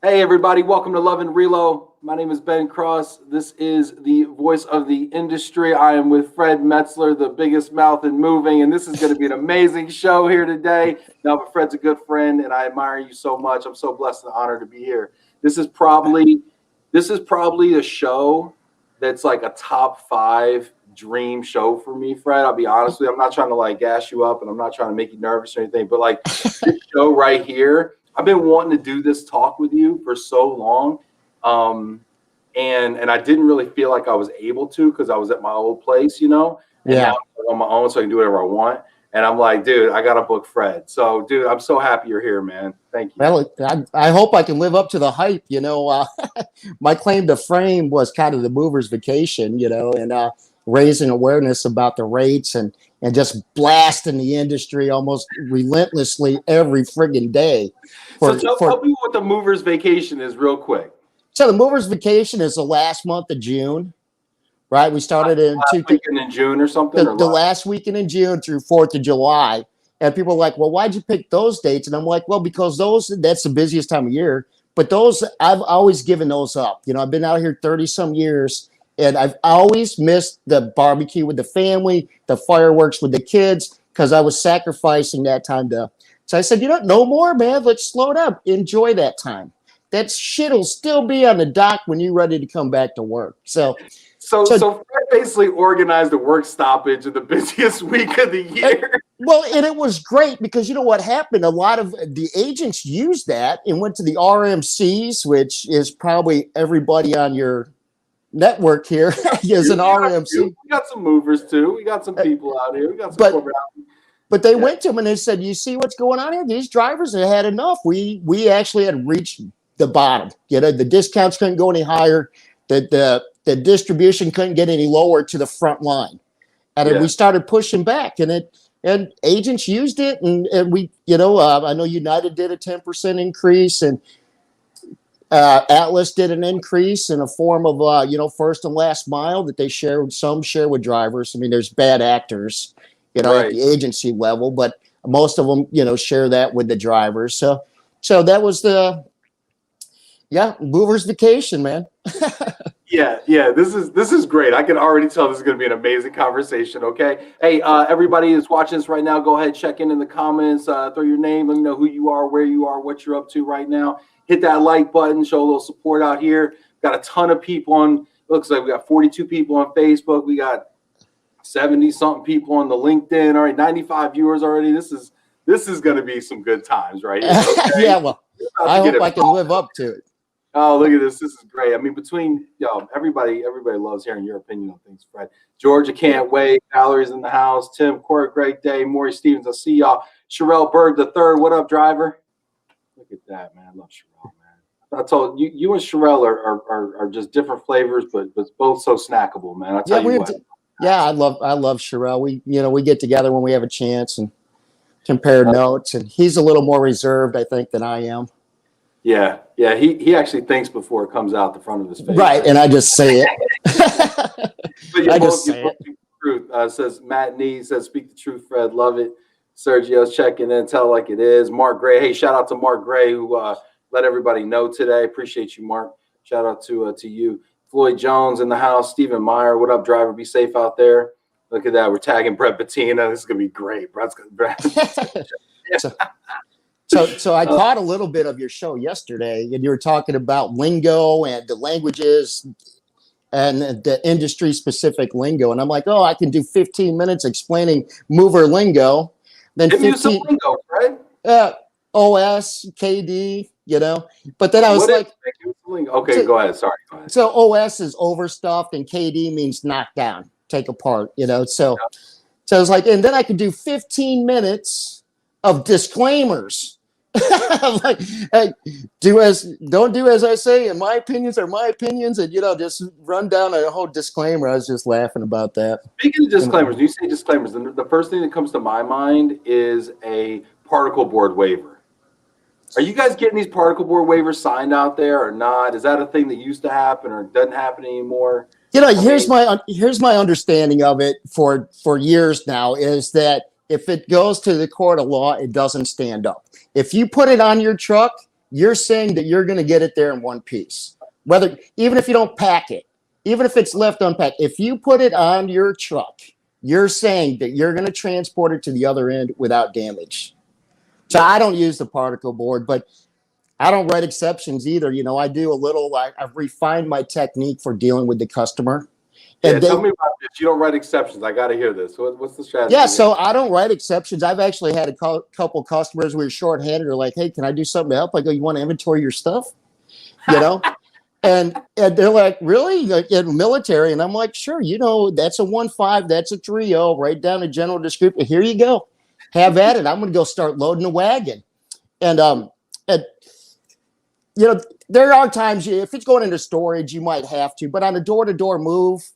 Hey everybody, welcome to Love and Relo. My name is Ben Cross. This is the voice of the industry. I am with Fred Metzler, the biggest mouth in moving, and this is going to be an amazing show here today. Now, but Fred's a good friend, and I admire you so much. I'm so blessed and honored to be here. This is probably a show that's like a top 5 dream show for me, Fred. I'll be honest with you. I'm not trying to like gas you up, and I'm not trying to make you nervous or anything, but like this show right here. I've been wanting to do this talk with you for so long, and I didn't really feel like I was able to because I was at my old place, and now I'm on my own, so I can do whatever I want. And I'm like, dude, I got to book Fred. So, dude, I'm so happy you're here, man. Thank you. Well, I hope I can live up to the hype. My claim to fame was kind of the Movers Vacation, and raising awareness about the rates and just blasting the industry almost relentlessly every friggin' day. So tell me what the Movers Vacation is real quick. So the Movers Vacation is the last month of June, right? We started last weekend in June or something? The last weekend in June through 4th of July. And people are like, well, why'd you pick those dates? And I'm like, well, because that's the busiest time of year. But those, I've always given those up. I've been out here 30 some years. And I've always missed the barbecue with the family, the fireworks with the kids, because I was sacrificing that time to. So I said, no more, man. Let's slow down. Enjoy that time. That shit'll still be on the dock when you're ready to come back to work. So Fred basically organized a work stoppage in the busiest week of the year. And it was great because you know what happened? A lot of the agents used that and went to the RMCs, which is probably everybody on your network here is an RMC. We got some movers too. We got some people out here. We got some but they went to them and they said, you see what's going on here? These drivers have had enough. We actually had reached the bottom. The discounts couldn't go any higher. The distribution couldn't get any lower to the front line. And then we started pushing back and agents used it. And we, I know United did a 10% increase and Atlas did an increase in a form of, first and last mile that they share with drivers. I mean, there's bad actors, at the agency level, but most of them, share that with the drivers. So that was Movers Vacation, man. Yeah. This is great. I can already tell this is going to be an amazing conversation. Okay. Hey, everybody is watching this right now. Go ahead, check in the comments, throw your name, let me know who you are, where you are, what you're up to right now. Hit that like button, show a little support out here. Got a ton of people on. Looks like we got 42 people on Facebook. We got 70 something people on the LinkedIn. All right, 95 viewers already. This is going to be some good times, right? Okay? Yeah. Well, I hope I can live up to it. Oh, look at this. This is great. I mean, between everybody loves hearing your opinion on things, Fred. Georgia can't wait. Valerie's in the house. Tim Court, great day. Maury Stevens, I'll see y'all. Sherelle Berg III, what up, driver? Look at that, man. I love Sherelle, man. I told you and Sherelle are just different flavors, but both so snackable, man. I tell you what. I love Sherelle. We get together when we have a chance and compare notes, and he's a little more reserved, I think, than I am. Yeah. He actually thinks before it comes out the front of his face. Right, and I just say it. But I just say it. Truth. Says Matt Nee says, "Speak the truth, Fred. Love it." Sergio's checking in, tell it like it is. Mark Gray, hey, shout out to Mark Gray who let everybody know today. Appreciate you, Mark. Shout out to you. Floyd Jones in the house. Stephen Meyer, what up, driver? Be safe out there. Look at that. We're tagging Brett Bettina. This is gonna be great. Brett's gonna. So I caught a little bit of your show yesterday, and you were talking about lingo and the languages and the industry-specific lingo. And I'm like, I can do 15 minutes explaining mover lingo. Then Give 15 some lingo, right? OS, KD, But then I was like, okay, go ahead. Sorry. Go ahead. So OS is overstuffed, and KD means knock down, take apart, So I was like, and then I could do 15 minutes of disclaimers. I'm like, hey, don't do as I say, and my opinions are my opinions, and just run down a whole disclaimer. I was just laughing about that. Speaking of disclaimers, you say disclaimers, the first thing that comes to my mind is a particle board waiver. Are you guys getting these particle board waivers signed out there or not? Is that a thing that used to happen or doesn't happen anymore? Here's my understanding of it for years now is that if it goes to the court of law, it doesn't stand up. If you put it on your truck, you're saying that you're going to get it there in one piece. Whether, even if you don't pack it, even if it's left unpacked, if you put it on your truck, you're saying that you're going to transport it to the other end without damage. So I don't use the particle board, but I don't write exceptions either. You know, I do a little, I've refined my technique for dealing with the customer. Yeah, tell me about this. You don't write exceptions. I got to hear this. What's the strategy? Yeah, so I don't write exceptions. I've actually had a couple customers who were shorthanded. They're like, hey, can I do something to help? I go, you want to inventory your stuff? You know? and they're like, really? Like, in military? And I'm like, sure, you know, that's a 1.5, that's a 3.0, write down a general description. Here you go. Have at it. I'm going to go start loading the wagon. And you know, there are times if it's going into storage, you might have to, but on a door-to-door move,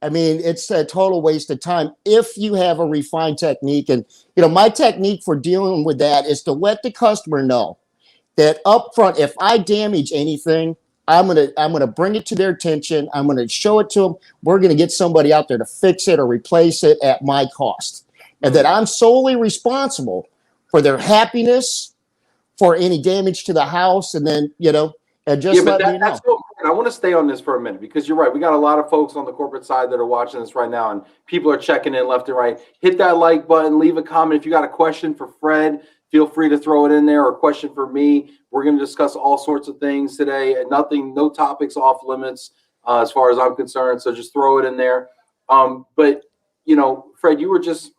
I mean, it's a total waste of time if you have a refined technique. And, you know, my technique for dealing with that is to let the customer know that up front, if I damage anything, I'm gonna bring it to their attention. I'm gonna show it to them. We're gonna get somebody out there to fix it or replace it at my cost, and that I'm solely responsible for their happiness, for any damage to the house, and then, you know, and just let me know. That's real important. I want to stay on this for a minute because you're right. We got a lot of folks on the corporate side that are watching this right now, and people are checking in left and right. Hit that like button, leave a comment. If you got a question for Fred, feel free to throw it in there, or a question for me. We're going to discuss all sorts of things today, and no topics off limits as far as I'm concerned. So just throw it in there. But you know, Fred, you were just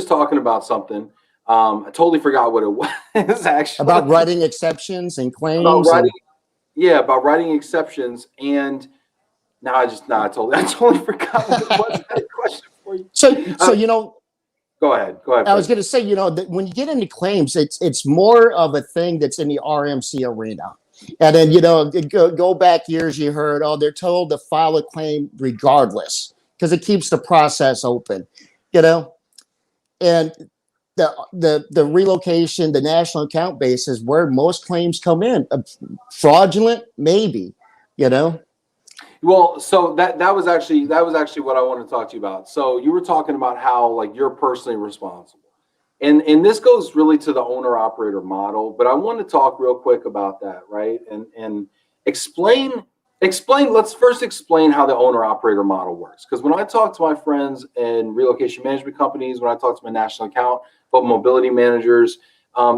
talking about something. I totally forgot what it was actually. About writing exceptions and claims. About writing exceptions, and now I totally forgot what it was. I had a question for you. So you know. Go ahead. I was going to say, you know, that when you get into claims, it's more of a thing that's in the RMC arena. And then, you know, go back years, you heard, oh, they're told to file a claim regardless because it keeps the process open, you know. And the relocation, the national account base is where most claims come in. Fraudulent, maybe, you know. Well, so that was actually what I wanted to talk to you about. So you were talking about how, like, you're personally responsible, and this goes really to the owner operator model. But I want to talk real quick about that, right? And explain. Let's first explain how the owner operator model works. Because when I talk to my friends in relocation management companies, when I talk to my national account, but mobility managers,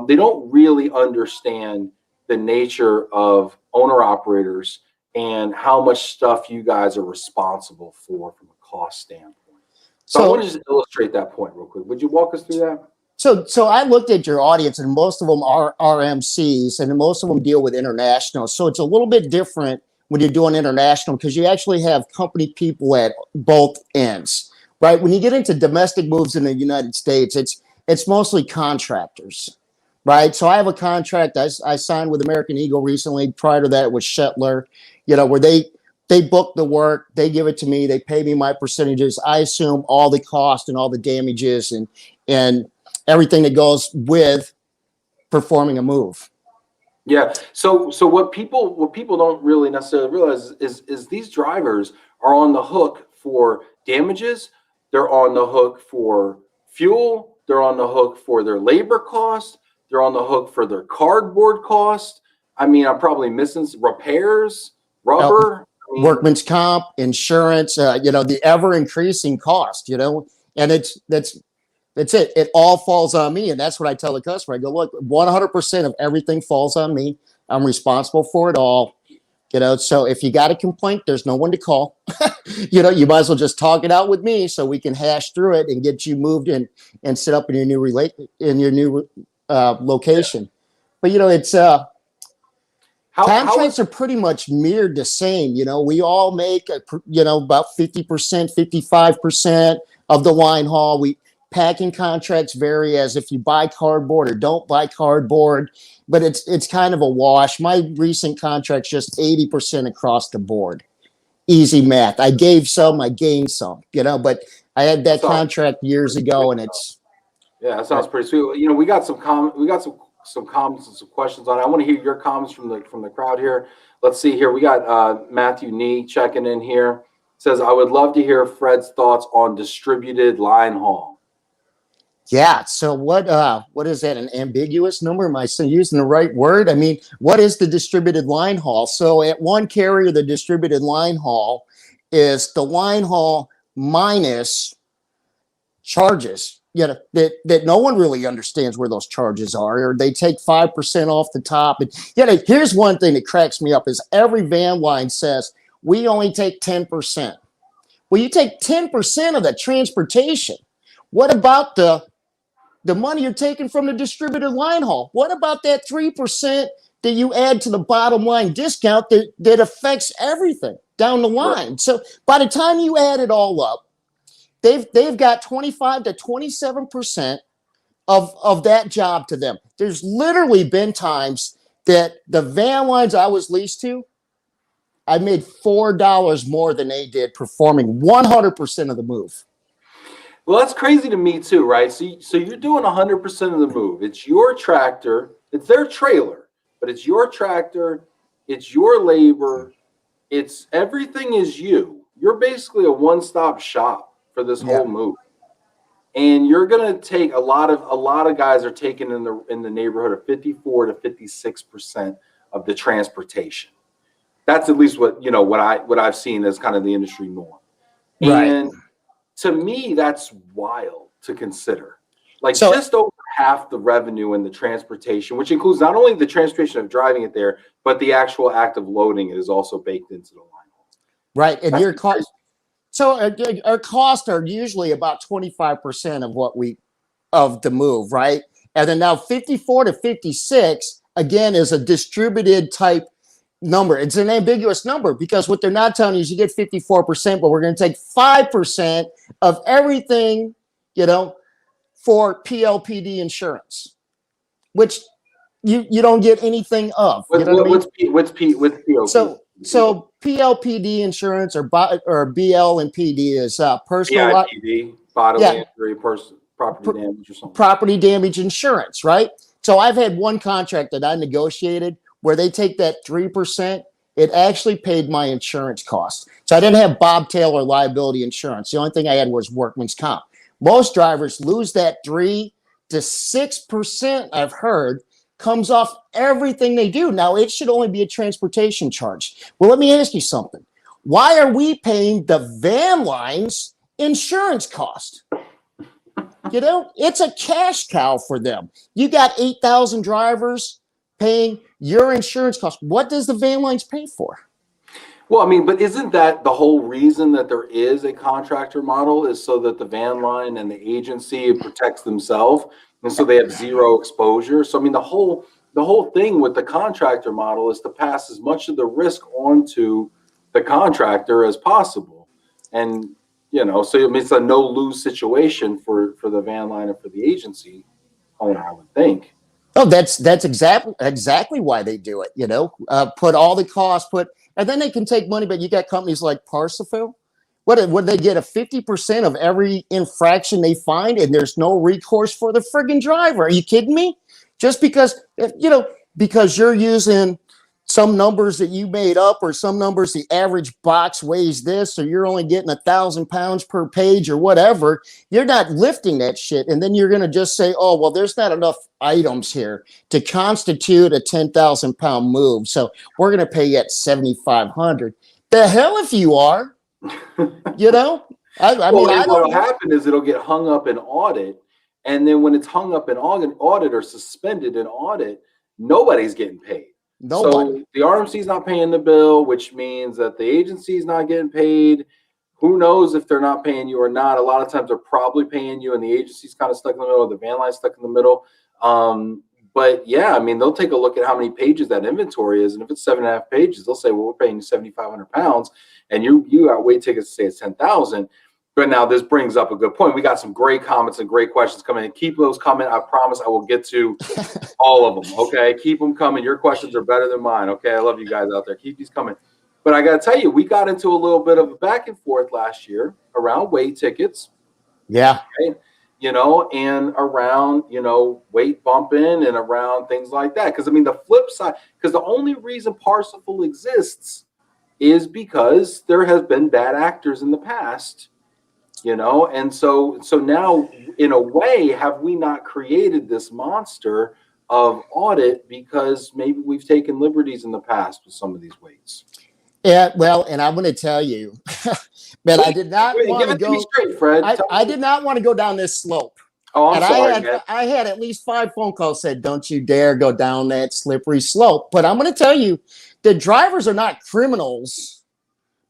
they don't really understand the nature of owner operators and how much stuff you guys are responsible for from a cost standpoint. So I want to just illustrate that point real quick. Would you walk us through that? So I looked at your audience, and most of them are RMCs, and most of them deal with international. So it's a little bit different when you're doing international because you actually have company people at both ends, right? When you get into domestic moves in the United States, it's mostly contractors, right? So I have a contract I signed with American Eagle recently. Prior to that, it was Shetler, you know, where they book the work, they give it to me, they pay me my percentages. I assume all the cost and all the damages and everything that goes with performing a move. Yeah. So what people don't really necessarily realize is these drivers are on the hook for damages. They're on the hook for fuel. They're on the hook for their labor costs. They're on the hook for their cardboard cost. I mean, I'm probably missing repairs, rubber, workman's comp, insurance, you know, the ever increasing cost, you know, and that's it. It all falls on me. And that's what I tell the customer. I go, look, 100% of everything falls on me. I'm responsible for it all. You know, so if you got a complaint, there's no one to call. You know, you might as well just talk it out with me so we can hash through it and get you moved in and set up in your new location. Yeah. But, you know, it's contracts are pretty much mirrored the same. You know, we all make, you know, about 50%, 55% of the line haul. Packing contracts vary as if you buy cardboard or don't buy cardboard, but it's kind of a wash. My recent contract's just 80% across the board. Easy math. I gave some, I gained some, you know, but I had that contract years ago, and it's. Yeah, that sounds pretty sweet. You know, we got some comments and some questions on it. I want to hear your comments from the crowd here. Let's see here. We got Matthew Nee checking in here. It says, I would love to hear Fred's thoughts on distributed line haul. Yeah. So what is that? An ambiguous number? Am I using the right word? I mean, what is the distributed line haul? So at one carrier, the distributed line haul is the line haul minus charges. That no one really understands where those charges are, or they take 5% off the top. And here's one thing that cracks me up is every van line says we only take 10%. Well, you take 10% of the transportation. What about the money you're taking from the distributed line haul? What about that 3% that you add to the bottom line discount that affects everything down the line? Right. So by the time you add it all up, they've got 25 to 27% of that job to them. There's literally been times that the van lines I was leased to, I made $4 more than they did performing 100% of the move. Well, that's crazy to me too, right? So you're doing 100% of the move. It's your tractor, it's their trailer, but it's your tractor, it's your labor, it's everything is you. You're basically a one-stop shop for this whole move. And you're going to take a lot of guys are taking in the neighborhood of 54 to 56% of the transportation. That's at least what I've seen as kind of the industry norm. Right. And to me, that's wild to consider. Like just over half the revenue in the transportation, which includes not only the transportation of driving it there, but the actual act of loading it is also baked into the line. Right. And your cost. So our costs are usually about 25% of the move, right? And then now 54 to 56, again, is a distributed type number. It's an ambiguous number because what they're not telling you is you get 54%, but we're going to take 5% of everything, for PLPD insurance, which you don't get anything of. What's PLPD? So PLPD insurance or BL and PD is personal PIPD, bodily injury, property damage or something. Property damage insurance, right? So I've had one contract that I negotiated where they take that 3%. It actually paid my insurance cost. So I didn't have bobtail or liability insurance. The only thing I had was workman's comp. Most drivers lose that 3 to 6%, I've heard, comes off everything they do. Now, it should only be a transportation charge. Well, let me ask you something. Why are we paying the van line's insurance cost? It's a cash cow for them. You got 8,000 drivers paying your insurance cost. What does the van lines pay for? Well, I mean, but isn't that the whole reason that there is a contractor model is so that the van line and the agency protects themselves, and so they have zero exposure? So, I mean, the whole thing with the contractor model is to pass as much of the risk onto the contractor as possible. And, so I mean, it's a no-lose situation for the van line and for the agency owner, I would think. Oh, that's exactly why they do it. Put all the costs, and then they can take money. But you got companies like Parsifal. What they get a 50% of every infraction they find, and there's no recourse for the friggin' driver. Are you kidding me? Just because because you're using some numbers that you made up, or some numbers the average box weighs this, or you're only getting 1,000 pounds per page or whatever, you're not lifting that shit. And then you're going to just say, oh, well, there's not enough items here to constitute a 10,000 pound move. So we're going to pay you at 7,500. The hell if you are, I mean, what'll happen is it'll get hung up in audit. And then when it's hung up in audit or suspended in audit, nobody's getting paid. Nobody. So the RMC is not paying the bill, which means that the agency is not getting paid. Who knows if they're not paying you or not? A lot of times they're probably paying you, and the agency's kind of stuck in the middle, or the van line's stuck in the middle. But yeah, I mean, they'll take a look at how many pages that inventory is, and if it's 7.5 pages, they'll say, well, we're paying you 7,500 pounds, and you got weight tickets to say it's 10,000. But now this brings up a good point. We got some great comments and great questions coming in. Keep those coming. I promise I will get to all of them. Okay, keep them coming. Your questions are better than mine. Okay, I love you guys out there. Keep these coming. But I got to tell you, we got into a little bit of a back and forth last year around weight tickets. Yeah. Okay? And around, weight bumping and around things like that. Because, I mean, the flip side, because the only reason Parsifal exists is because there has been bad actors in the past you know. And so now, in a way, have we not created this monster of audit because maybe we've taken liberties in the past with some of these weights? Yeah, well, and I'm going to tell you, man, I did not want Give to it to me go. straight, Fred. I did not want to go down this slope. Oh, I'm And sorry, man. I had at least 5 phone calls said, "Don't you dare go down that slippery slope." But I'm going to tell you, the drivers are not criminals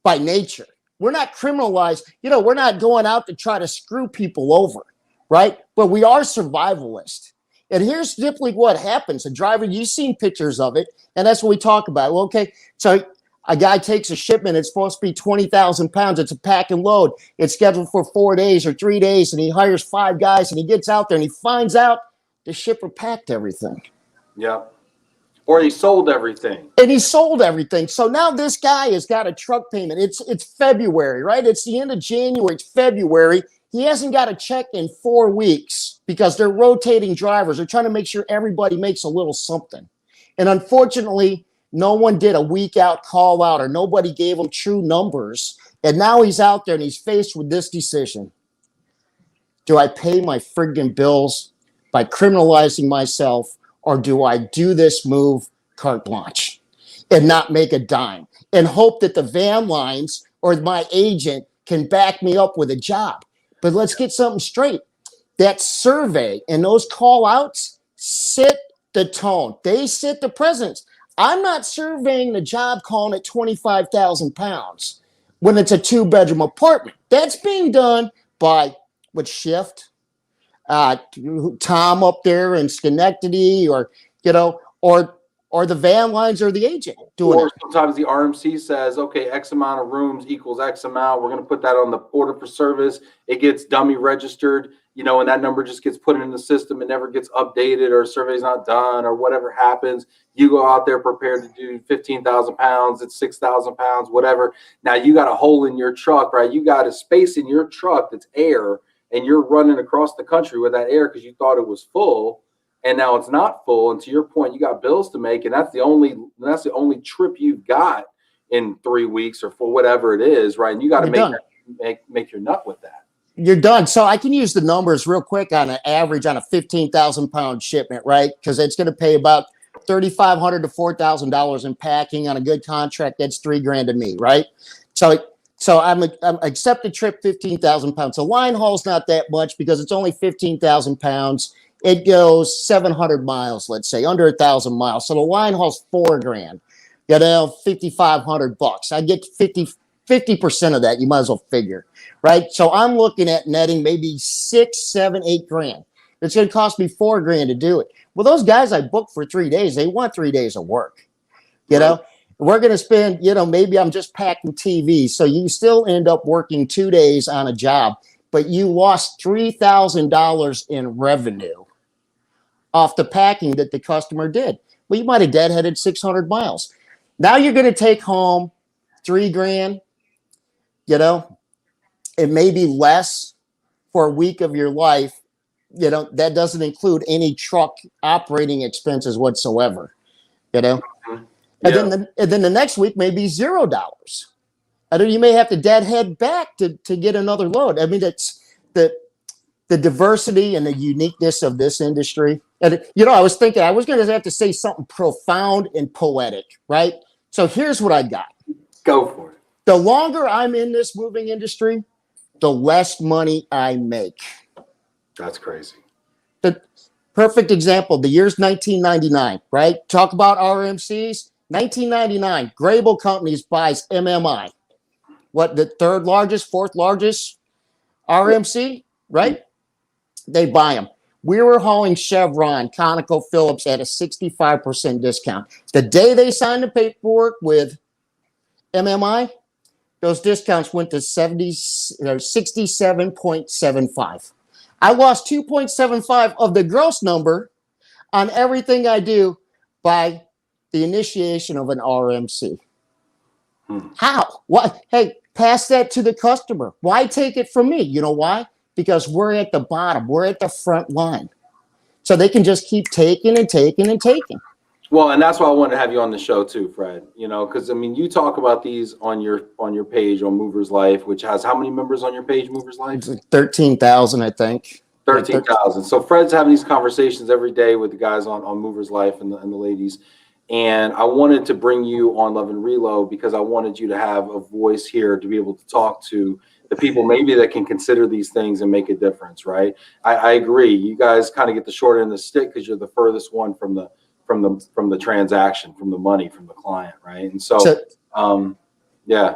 by nature. We're not criminalized. You know, we're not going out to try to screw people over, right? But we are survivalists. And here's simply what happens. A driver, you've seen pictures of it, and that's what we talk about. Well, okay, so a guy takes a shipment. It's supposed to be 20,000 pounds. It's a pack and load. It's scheduled for 4 days or 3 days, and he hires 5 guys, and he gets out there, and he finds out the shipper packed everything. Yeah. Or he sold everything. And he sold everything. So now this guy has got a truck payment. It's February, right? It's the end of January. It's February. He hasn't got a check in 4 weeks because they're rotating drivers. They're trying to make sure everybody makes a little something. And unfortunately, no one did a week out call out, or nobody gave him true numbers. And now he's out there and he's faced with this decision. Do I pay my friggin' bills by criminalizing myself, or do I do this move carte blanche and not make a dime and hope that the van lines or my agent can back me up with a job? But let's get something straight. That survey and those call outs set the tone. They set the precedence. I'm not surveying the job calling it 25,000 pounds when it's a 2-bedroom apartment. That's being done by what shift? Tom up there in Schenectady, or or the van lines, or the agent doing it. Sometimes the RMC says, okay, X amount of rooms equals X amount. We're going to put that on the order for service. It gets dummy registered, you know, and that number just gets put in the system and never gets updated, or a survey's not done, or whatever happens. You go out there prepared to do 15,000 pounds. It's 6,000 pounds, whatever. Now you got a hole in your truck, right? You got a space in your truck that's air, and you're running across the country with that air because you thought it was full, and now it's not full. And to your point, you got bills to make, and that's the only trip you've got in 3 weeks or for whatever it is, right? And you got to make your nut with that. You're done. So I can use the numbers real quick on an average on a 15,000 pound shipment, right? Because it's going to pay about $3,500 to $4,000 in packing on a good contract. That's $3,000 to me, right? So I'm accept the trip 15,000 pounds. So line haul's not that much because it's only 15,000 pounds. It goes 700 miles, let's say, under 1,000 miles. So the line haul's $4,000. You know, $5,500. I get 50% of that. You might as well figure, right? So I'm looking at netting maybe 6, 7, 8 grand. It's going to cost me $4,000 to do it. Well, those guys I booked for 3 days, they want 3 days of work, you know? We're going to spend, you know, maybe I'm just packing TV. So you still end up working 2 days on a job, but you lost $3,000 in revenue off the packing that the customer did. Well, you might have deadheaded 600 miles. Now you're going to take home $3,000, you know, it may be less for a week of your life. You know, that doesn't include any truck operating expenses whatsoever, you know. And then the next week may be $0. And then you may have to deadhead back to get another load. I mean, it's the diversity and the uniqueness of this industry. And, you know, I was thinking I was going to have to say something profound and poetic, right? So here's what I got. Go for it. The longer I'm in this moving industry, the less money I make. That's crazy. The perfect example, the year's 1999, right? Talk about RMCs. 1999, Grable Companies buys MMI. What, the third largest, fourth largest RMC, right? They buy them. We were hauling Chevron, ConocoPhillips at a 65% discount. The day they signed the paperwork with MMI, those discounts went to 67.75. I lost 2.75 of the gross number on everything I do by the initiation of an RMC. How? Why? Hey, pass that to the customer. Why take it from me? You know why? Because we're at the bottom. We're at the front line. So they can just keep taking and taking and taking. Well, and that's why I wanted to have you on the show too, Fred. You know, because I mean, you talk about these on your page on Movers Life, which has how many members on your page, Movers Life? It's like 13,000, I think. 13,000. So Fred's having these conversations every day with the guys on Movers Life and the ladies. And I wanted to bring you on Love and Reload because I wanted you to have a voice here to be able to talk to the people maybe that can consider these things and make a difference, right? I agree. You guys kind of get the short end of the stick because you're the furthest one from the transaction, from the money, from the client, right? And so yeah.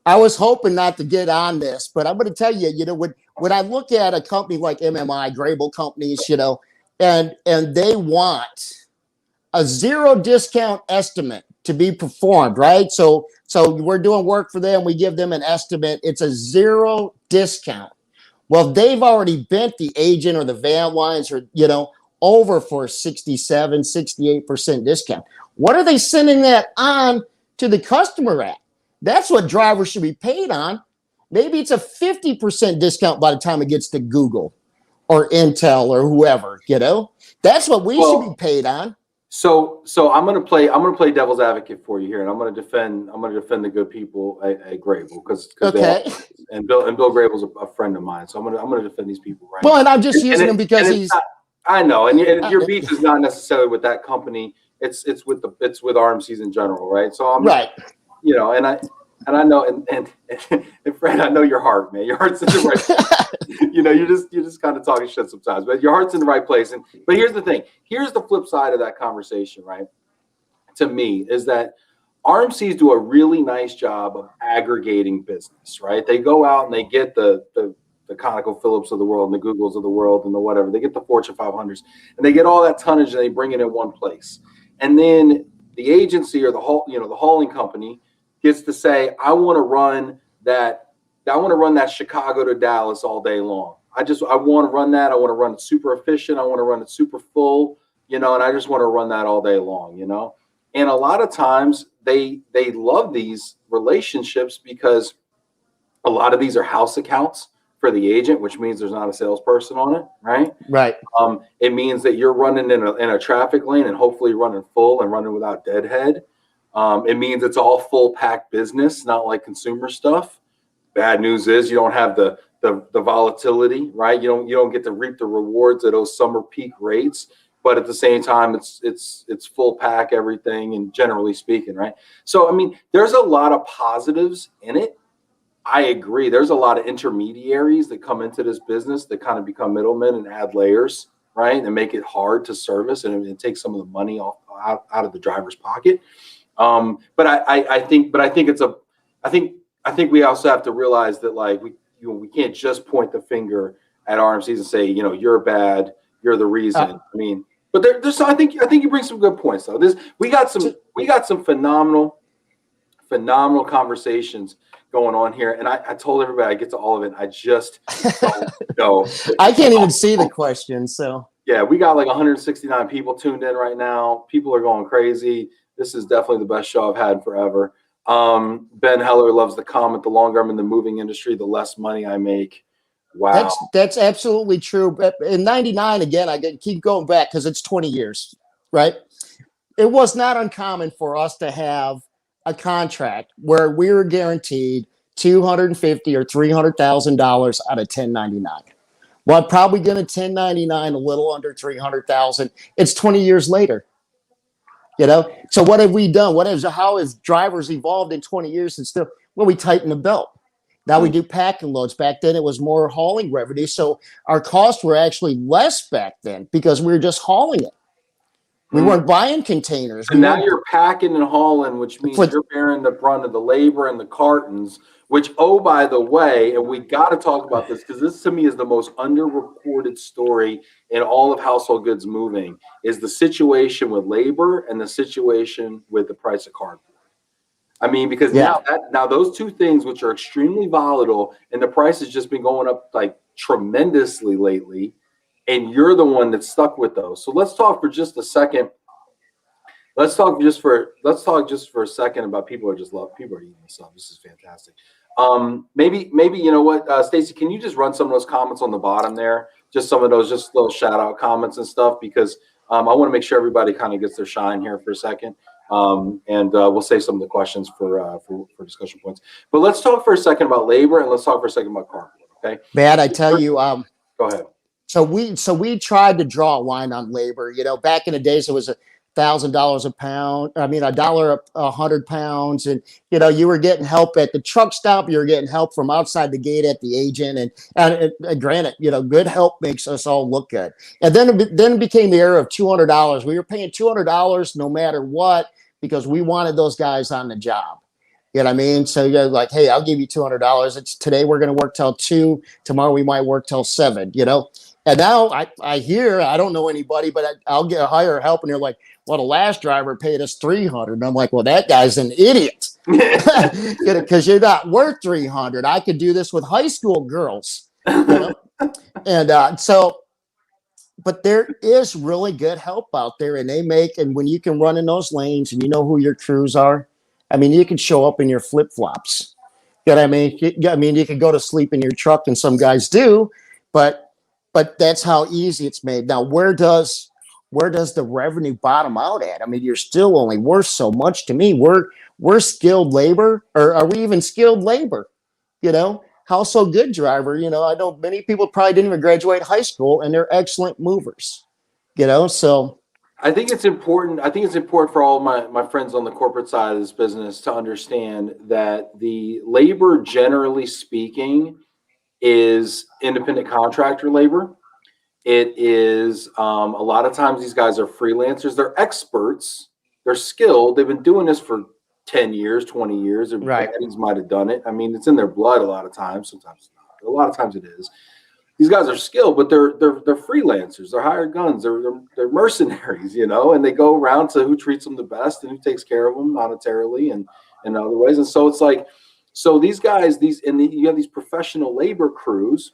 I was hoping not to get on this, but I'm going to tell you, you know, when I look at a company like MMI, Grable Companies, you know, and they want a zero discount estimate to be performed, right? So we're doing work for them. We give them an estimate. It's a zero discount. Well, they've already bent the agent or the van lines or, you know, over for 67, 68% discount. What are they sending that on to the customer at? That's what drivers should be paid on. Maybe it's a 50% discount by the time it gets to Google or Intel or whoever, you know? That's what we should be paid on. So I'm gonna play devil's advocate for you here, and I'm gonna defend the good people at Grable because okay. And Bill Grable's a friend of mine, so I'm gonna defend these people, right? Well, and I'm just using him because he's. I know, and your beef is not necessarily with that company. It's with RMCs in general, right? So I'm right. You know, and I know, and Fred, I know your heart, man. Your heart's in the right place. You know, you're just kind of talking shit sometimes, but your heart's in the right place. But here's the thing. Here's the flip side of that conversation, right? To me, is that RMCs do a really nice job of aggregating business, right? They go out and they get the ConocoPhillips of the world and the Googles of the world and the whatever. They get the Fortune 500s and they get all that tonnage and they bring it in one place. And then the agency or the hauling company gets to say, I want to run that Chicago to Dallas all day long. I want to run that. I want to run it super efficient. I want to run it super full, you know, and I just want to run that all day long, you know. And a lot of times they love these relationships because a lot of these are house accounts for the agent, which means there's not a salesperson on it, right? Right. It means that you're running in a traffic lane and hopefully running full and running without deadhead. It means it's all full pack business, not like consumer stuff. Bad news is you don't have the volatility, right? You don't get to reap the rewards of those summer peak rates, but at the same time, it's full pack everything, and generally speaking, right? So I mean, there's a lot of positives in it. I agree. There's a lot of intermediaries that come into this business that kind of become middlemen and add layers, right, and make it hard to service and take some of the money out of the driver's pocket. But I think we also have to realize that like we can't just point the finger at RMCs and say, you know, you're bad, you're the reason. I mean, but there's I think you bring some good points though. We got some phenomenal conversations going on here, and I told everybody I get to all of it. I just don't know. I can't even see the question, so yeah, we got like 169 people tuned in right now. People are going crazy. This is definitely the best show I've had forever. Ben Heller loves the comment, the longer I'm in the moving industry, the less money I make. Wow. That's absolutely true. But in 99, again, I keep going back because it's 20 years, right? It was not uncommon for us to have a contract where we were guaranteed $250,000 or $300,000 out of 1099. Well, I'm probably going to 1099 a little under 300,000. It's 20 years later. You know, so what have we done? How has drivers evolved in 20 years? And still, well, we tighten the belt. Now we do packing loads. Back then, it was more hauling revenue. So our costs were actually less back then because we were just hauling it. We weren't buying containers. And now you're packing and hauling, which means you're bearing the brunt of the labor and the cartons, which, oh, by the way, and we got to talk about this because this to me is the most underreported story in all of household goods moving, is the situation with labor and the situation with the price of cardboard. I mean, because now those two things, which are extremely volatile, and the price has just been going up like tremendously lately, and you're the one that's stuck with those. So let's talk for just a second. Let's talk just for a second about people are eating this up. This is fantastic. Maybe you know what, Stacy, can you just run some of those comments on the bottom there? Just some of those just little shout out comments and stuff, because I want to make sure everybody kind of gets their shine here for a second. And we'll save some of the questions for discussion points. But let's talk for a second about labor, and let's talk for a second about carport. Okay, Man, I tell you, go ahead. So we tried to draw a line on labor. You know, back in the days, it was $1,000 a pound. I mean, $1 100 pounds, and you know, you were getting help at the truck stop. You were getting help from outside the gate at the agent. And granted, you know, good help makes us all look good. And then it became the era of $200. We were paying $200 no matter what because we wanted those guys on the job. You know what I mean? So you're like, hey, I'll give you $200. It's today we're going to work till 2. Tomorrow we might work till 7. You know. And now I hear, I don't know anybody, but I'll get hire help. And they're like, well, the last driver paid us $300. And I'm like, well, that guy's an idiot because you're not worth $300. I could do this with high school girls. You know? And so, but there is really good help out there, and and when you can run in those lanes and you know who your crews are, I mean, you can show up in your flip-flops. You know what I mean? You can go to sleep in your truck, and some guys do, but that's how easy it's made. Now, where does the revenue bottom out at? I mean, you're still only worth so much to me. We're skilled labor, or are we even skilled labor? You know, how so good driver? You know, I know many people probably didn't even graduate high school, and they're excellent movers. You know, so I think it's important. I think it's important for all my friends on the corporate side of this business to understand that the labor, generally speaking, is independent contractor labor. It is a lot of times these guys are freelancers. They're experts. They're skilled. They've been doing this for 10 years, 20 years. Their daddies might have done it. I mean, it's in their blood a lot of times. Sometimes not. A lot of times it is. These guys are skilled, but they're freelancers. They're hired guns. They're mercenaries, you know, and they go around to who treats them the best and who takes care of them monetarily and in other ways. And so it's like, so these guys, you have these professional labor crews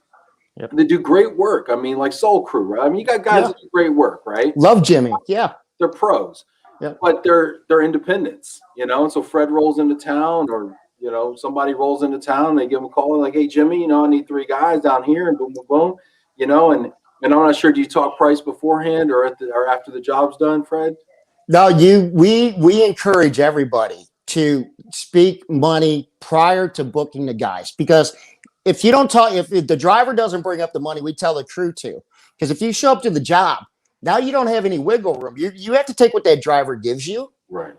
that do great work. I mean, like Soul Crew, right? I mean, you got guys that do great work, right? Love Jimmy. Yeah. They're pros, but they're independents, you know? And so Fred rolls into town, or, you know, somebody rolls into town, they give him a call like, hey, Jimmy, you know, I need 3 guys down here, and boom, boom, boom, you know, and I'm not sure, do you talk price beforehand or after the job's done, Fred? No, we encourage everybody to speak money prior to booking the guys, because if you don't talk, if the driver doesn't bring up the money, we tell the crew to, because if you show up to the job, now you don't have any wiggle room. You have to take what that driver gives you. Right.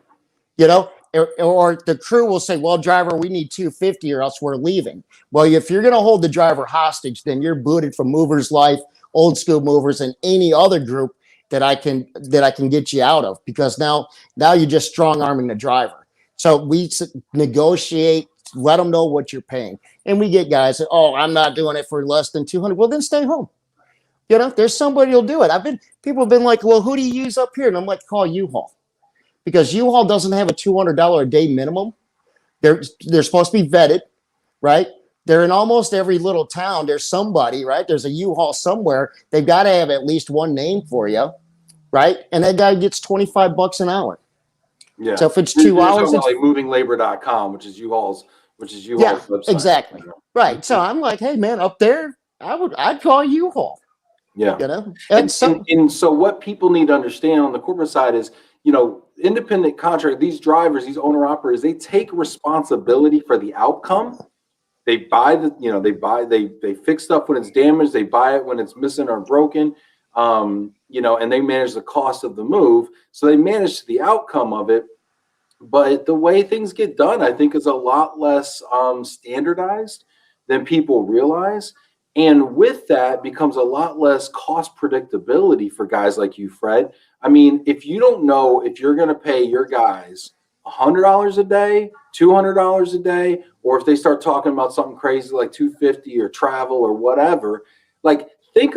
You know, or the crew will say, well, driver, we need $250 or else we're leaving. Well, if you're going to hold the driver hostage, then you're booted from Movers Life, Old School Movers, and any other group that I can get you out of, because now you're just strong arming the driver. So we negotiate, let them know what you're paying. And we get guys that, oh, I'm not doing it for less than $200. Well, then stay home. You know, there's somebody who'll do it. People have been like, well, who do you use up here? And I'm like, call U-Haul. Because U-Haul doesn't have a $200 a day minimum. They're supposed to be vetted, right? They're in almost every little town. There's somebody, right? There's a U-Haul somewhere. They've got to have at least one name for you, right? And that guy gets $25 an hour. Yeah. So if it's 2 hours, it's like movinglabor.com, which is U-Haul's website. Exactly. Right. So I'm like, hey man, up there, I'd call U-Haul. Yeah. You know? And so what people need to understand on the corporate side is, you know, independent contract, these drivers, these owner operators, they take responsibility for the outcome. They buy they fix stuff when it's damaged. They buy it when it's missing or broken. You know, and they manage the cost of the move. So they manage the outcome of it. But the way things get done, I think, is a lot less standardized than people realize. And with that becomes a lot less cost predictability for guys like you, Fred. I mean, if you don't know if you're going to pay your guys $100 a day, $200 a day, or if they start talking about something crazy like $250 or travel or whatever, like,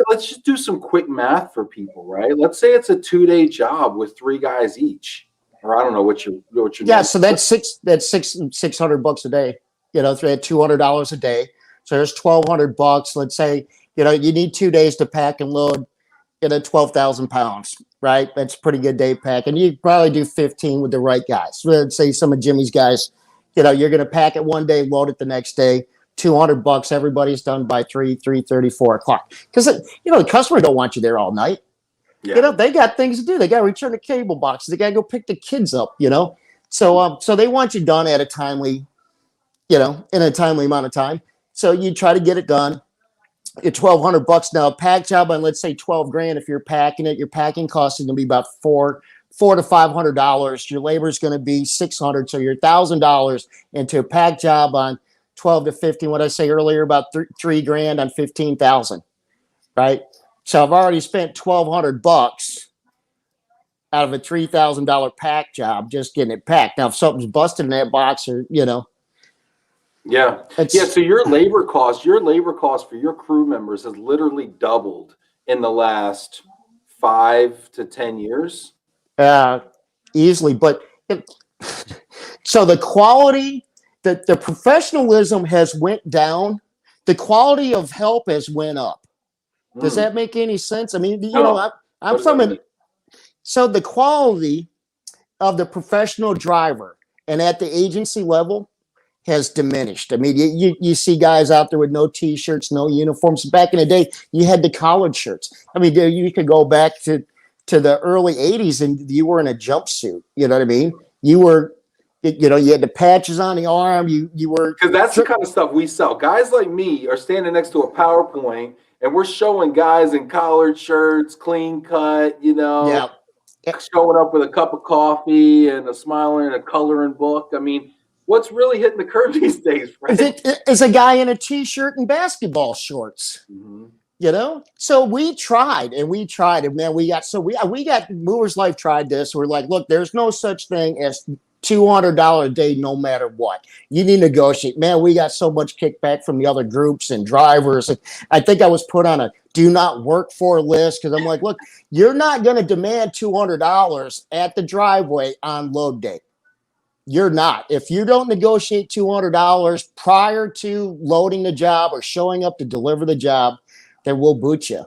let's just do some quick math for people, right? Let's say it's a 2-day job with 3 guys each, or I don't know what your so that's $600 a day. You know, at $200 a day, so there's $1,200. Let's say, you know, you need 2 days to pack and load, you know, 12,000 pounds, right? That's a pretty good day pack, and you probably do 15 with the right guys. So let's say some of Jimmy's guys, you know, you're going to pack it one day, load it the next day. $200. Everybody's done by 3:30, 4 o'clock. Because, you know, the customer don't want you there all night. Yeah. You know, they got things to do. They got to return the cable boxes. They got to go pick the kids up, you know. So they want you done at a timely, you know, in a timely amount of time. So you try to get it done. At $1,200 now, a pack job on, let's say, 12 grand. If you're packing it, your packing cost is going to be about $400 to $500. Your labor is going to be $600. So you're $1,000 into a pack job on 12 to 15. What I say earlier about three grand on 15,000, right? So I've already spent $1,200 out of a $3,000 pack job just getting it packed. Now, if something's busted in that box, or you know, yeah. So your labor cost for your crew members has literally doubled in the last 5 to 10 years. Easily. But so the quality, the professionalism has went down. The quality of help has went up. Does that make any sense? I mean, you know, I'm from so the quality of the professional driver and at the agency level has diminished. I mean, you see guys out there with no T-shirts, no uniforms. Back in the day, you had the collared shirts. I mean, you could go back to the early 80s and you were in a jumpsuit. You know what I mean? You were, you know, you had the patches on the arm. You were. Because that's the kind of stuff we sell. Guys like me are standing next to a PowerPoint and we're showing guys in collared shirts, clean cut, you know, showing up with a cup of coffee and a smile and a coloring book. I mean, what's really hitting the curve these days, Fred? Is a guy in a T-shirt and basketball shorts. Mm-hmm. You know, so we tried, and man, we got Movers Life tried this. We're like, look, there's no such thing as $200 a day, no matter what. You need to negotiate, man. We got so much kickback from the other groups and drivers. And I think I was put on a do not work for list because I'm like, look, you're not going to demand $200 at the driveway on load day. You're not. If you don't negotiate $200 prior to loading the job or showing up to deliver the job, then we'll boot you.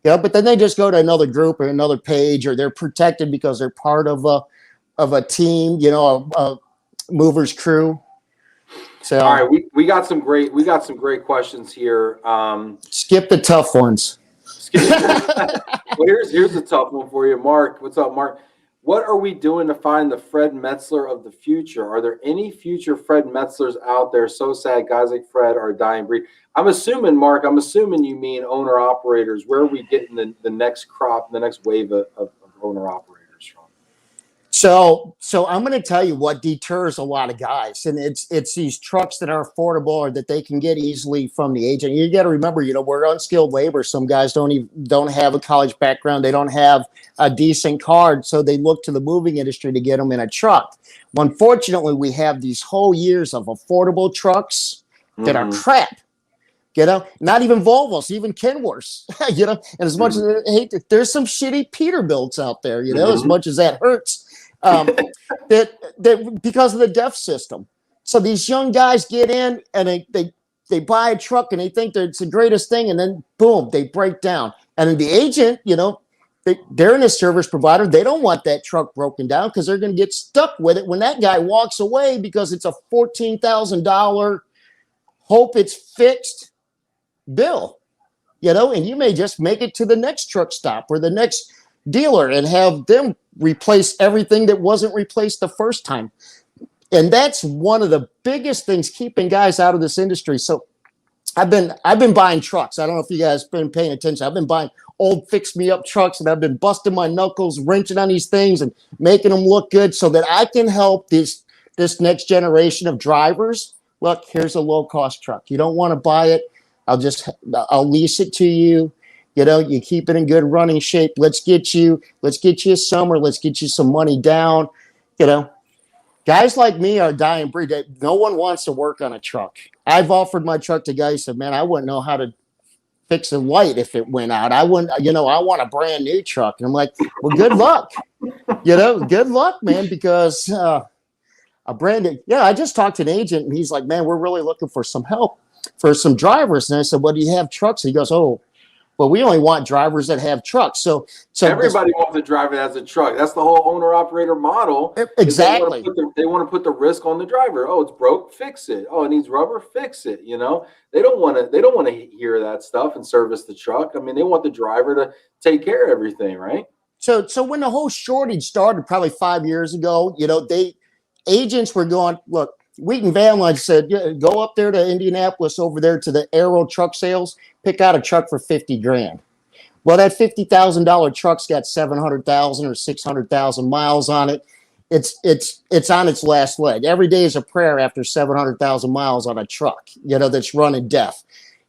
Yeah, but then they just go to another group or another page, or they're protected because they're part of a team, you know, a movers crew. So all right, we got some great questions here. Skip the tough ones. Well, here's a tough one for you, Mark. What's up, Mark? What are we doing to find the Fred Metzler of the future? Are there any future Fred Metzlers out there? So sad, guys like Fred are a dying breed. I'm assuming, Mark, you mean owner-operators. Where are we getting the next crop, the next wave of owner-operators from? So I'm going to tell you what deters a lot of guys, and it's these trucks that are affordable or that they can get easily from the agent. You got to remember, you know, we're unskilled labor. Some guys don't have a college background. They don't have a decent card, so they look to the moving industry to get them in a truck. Well, unfortunately, we have these whole years of affordable trucks that are crap. You know, not even Volvos, even Kenworths, you know, and as much as I hate to, there's some shitty Peterbilts out there, you know, as much as that hurts, that because of the DEF system. So these young guys get in and they buy a truck and they think that it's the greatest thing. And then boom, they break down. And then the agent, you know, they're in a service provider. They don't want that truck broken down because they're going to get stuck with it when that guy walks away because it's a $14,000 hope it's fixed bill, you know, and you may just make it to the next truck stop or the next dealer and have them replace everything that wasn't replaced the first time. And that's one of the biggest things keeping guys out of this industry. So I've been buying trucks. I don't know if you guys have been paying attention. I've been buying old fix-me-up trucks, and I've been busting my knuckles, wrenching on these things and making them look good so that I can help this next generation of drivers. Look, here's a low-cost truck. You don't want to buy it. I'll lease it to you. You know, you keep it in good running shape. Let's get you a summer. Let's get you some money down. You know, guys like me are a dying breed. No one wants to work on a truck. I've offered my truck to guys who said, man, I wouldn't know how to fix a light if it went out. I wouldn't, you know, I want a brand new truck. And I'm like, well, good luck. You know, good luck, man, because a brand new, I just talked to an agent and he's like, man, we're really looking for some help for some drivers. And I said, well, do you have trucks? And he goes, oh, but we only want drivers that have trucks. So everybody wants a driver that has a truck. That's the whole owner-operator model. Exactly. They want to put the risk on the driver. Oh, it's broke, fix it. Oh, it needs rubber, fix it. You know, they don't want to hear that stuff and service the truck. I mean, they want the driver to take care of everything, right? So when the whole shortage started probably 5 years ago, you know, agents were going, look, Wheaton Van Line said, go up there to Indianapolis over there to the Aero truck sales, pick out a truck for 50 grand. Well, that $50,000 truck's got 700,000 or 600,000 miles on it. It's on its last leg. Every day is a prayer after 700,000 miles on a truck, you know, that's running deaf,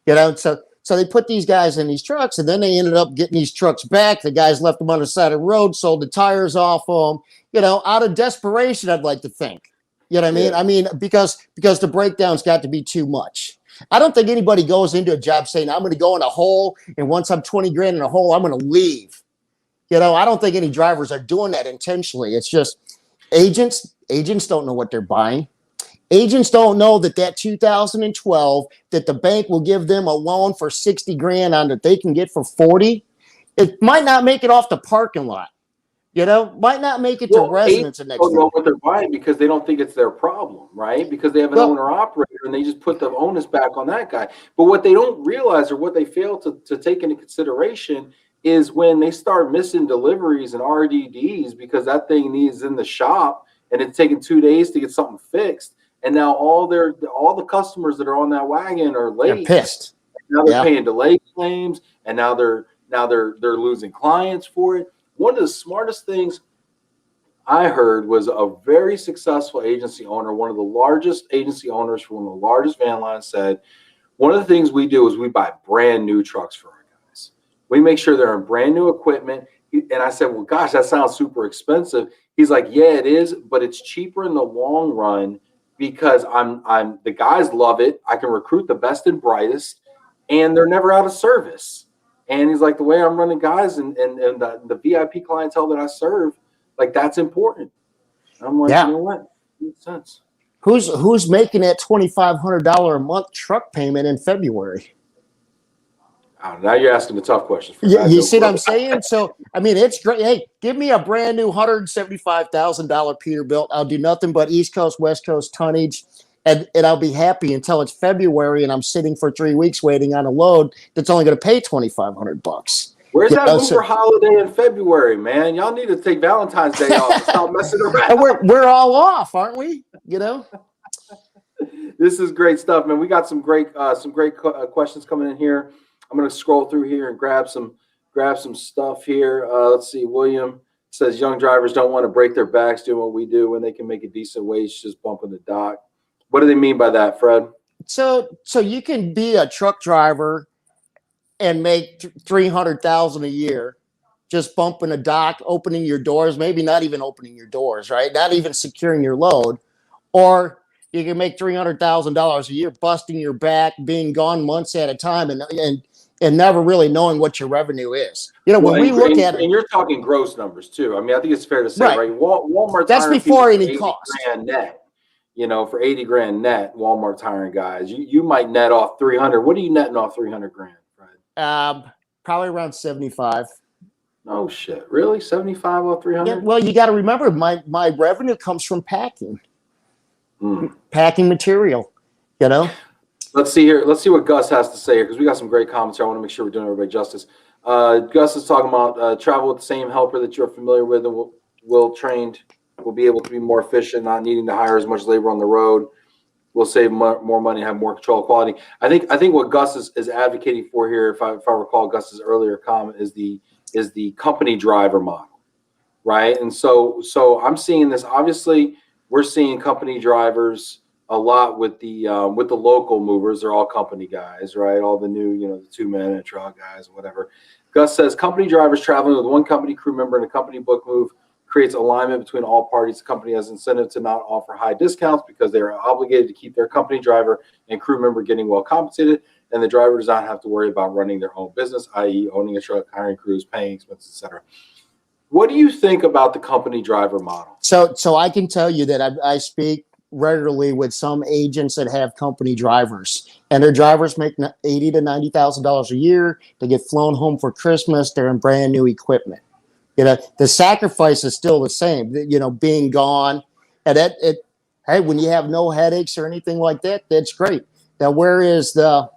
you know. So they put these guys in these trucks, and then they ended up getting these trucks back. The guys left them on the side of the road, sold the tires off them, you know, out of desperation, I'd like to think. You know what I mean? Yeah. I mean, because the breakdown's got to be too much. I don't think anybody goes into a job saying, I'm going to go in a hole, and once I'm 20 grand in a hole, I'm going to leave. You know, I don't think any drivers are doing that intentionally. It's just agents don't know what they're buying. Agents don't know that 2012, that the bank will give them a loan for 60 grand on that they can get for 40. It might not make it off the parking lot. You know, might not make it to residents the next don't day. know what they're buying because they don't think it's their problem, right? Because they have an owner-operator and they just put the onus back on that guy. But what they don't realize, or what they fail to take into consideration, is when they start missing deliveries and RDDs because that thing needs in the shop and it's taking 2 days to get something fixed. And now all the customers that are on that wagon are late. They're pissed. Now they're paying delay claims, and now they're losing clients for it. One of the smartest things I heard was a very successful agency owner, one of the largest agency owners for one of the largest van lines, said, one of the things we do is we buy brand new trucks for our guys. We make sure they're in brand new equipment. And I said, well, gosh, that sounds super expensive. He's like, yeah, it is, but it's cheaper in the long run because the guys love it. I can recruit the best and brightest, and they're never out of service. And he's like, the way I'm running guys and the VIP clientele that I serve, like, that's important. And I'm like, you know what? It makes sense. Who's making that $2,500 a month truck payment in February? Now you're asking the tough questions. You see what I'm saying? So, I mean, it's great. Hey, give me a brand new $175,000 Peterbilt. I'll do nothing but East Coast, West Coast tonnage, and I'll be happy until it's February and I'm sitting for 3 weeks waiting on a load that's only going to pay $2,500. Where's that Uber holiday in February, man? Y'all need to take Valentine's Day off and stop messing around. And we're all off, aren't we? You know? This is great stuff, man. We got some great questions coming in here. I'm going to scroll through here and grab some stuff here. Let's see. William says young drivers don't want to break their backs doing what we do when they can make a decent wage just bumping the dock. What do they mean by that, Fred? So you can be a truck driver and make $300,000 a year, just bumping a dock, opening your doors, maybe not even opening your doors, right? Not even securing your load. Or you can make $300,000 a year, busting your back, being gone months at a time, and never really knowing what your revenue is. You know, when we look at it, and you're talking gross numbers too. I mean, I think it's fair to say, right? Walmart. That's before any cost. Net. You know, for 80 grand net, Walmart's hiring guys. You might net off 300. What are you netting off 300 grand, Fred? Probably around 75. Oh shit, really? 75 off 300? Yeah, well, you got to remember, my revenue comes from packing, packing material. You know. Let's see here. Let's see what Gus has to say here, because we got some great comments here. I want to make sure we're doing everybody justice. Gus is talking about travel with the same helper that you're familiar with and will be able to be more efficient, not needing to hire as much labor on the road. We'll save more money, have more control of quality. I think what Gus is advocating for here, if I recall Gus's earlier comment, is the company driver model, right? And so I'm seeing this. Obviously, we're seeing company drivers a lot with the local movers. They're all company guys, right? All the new, the 2-man and truck guys, whatever. Gus says company drivers traveling with one company crew member in a company book move creates alignment between all parties. The company has incentive to not offer high discounts because they are obligated to keep their company driver and crew member getting well compensated, and the driver does not have to worry about running their own business, i.e. owning a truck, hiring crews, paying expenses, etc. What do you think about the company driver model? So I can tell you that I speak regularly with some agents that have company drivers, and their drivers make $80,000 to $90,000 a year. They get flown home for Christmas. They're in brand new equipment. The sacrifice is still the same. Being gone, and hey, when you have no headaches or anything like that, that's great. Now, where is the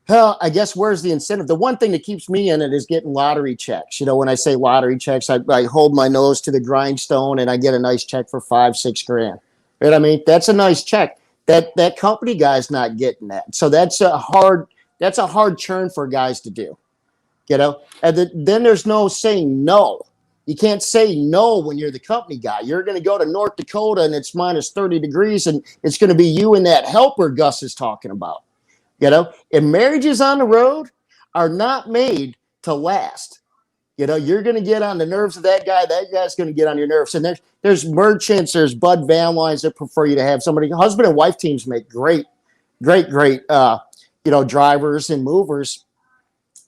I guess where's the incentive? The one thing that keeps me in it is getting lottery checks. When I say lottery checks, I hold my nose to the grindstone and I get a nice check for $5-6 grand. You know what I mean? That's a nice check. That company guy's not getting that. So that's a hard churn for guys to do. And then there's no saying no. You can't say no when you're the company guy. You're going to go to North Dakota and it's minus 30 degrees and it's going to be you and that helper Gus is talking about. And marriages on the road are not made to last. You're going to get on the nerves of that guy. That guy's going to get on your nerves. And there's merchants, there's Bud Van Lines that prefer you to have somebody. Husband and wife teams make great drivers and movers.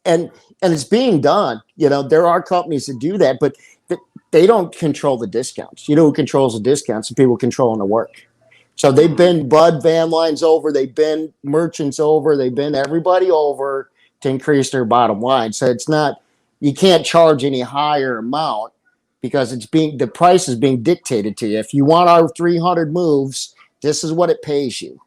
And it's being done. There are companies that do that, but they don't control the discounts. Who controls the discounts? The people controlling the work. So they've been Bud Van Lines over, they've been merchants over, they've been everybody over to increase their bottom line. So it's not, you can't charge any higher amount because the price is being dictated to you. If you want our 300 moves, this is what it pays you.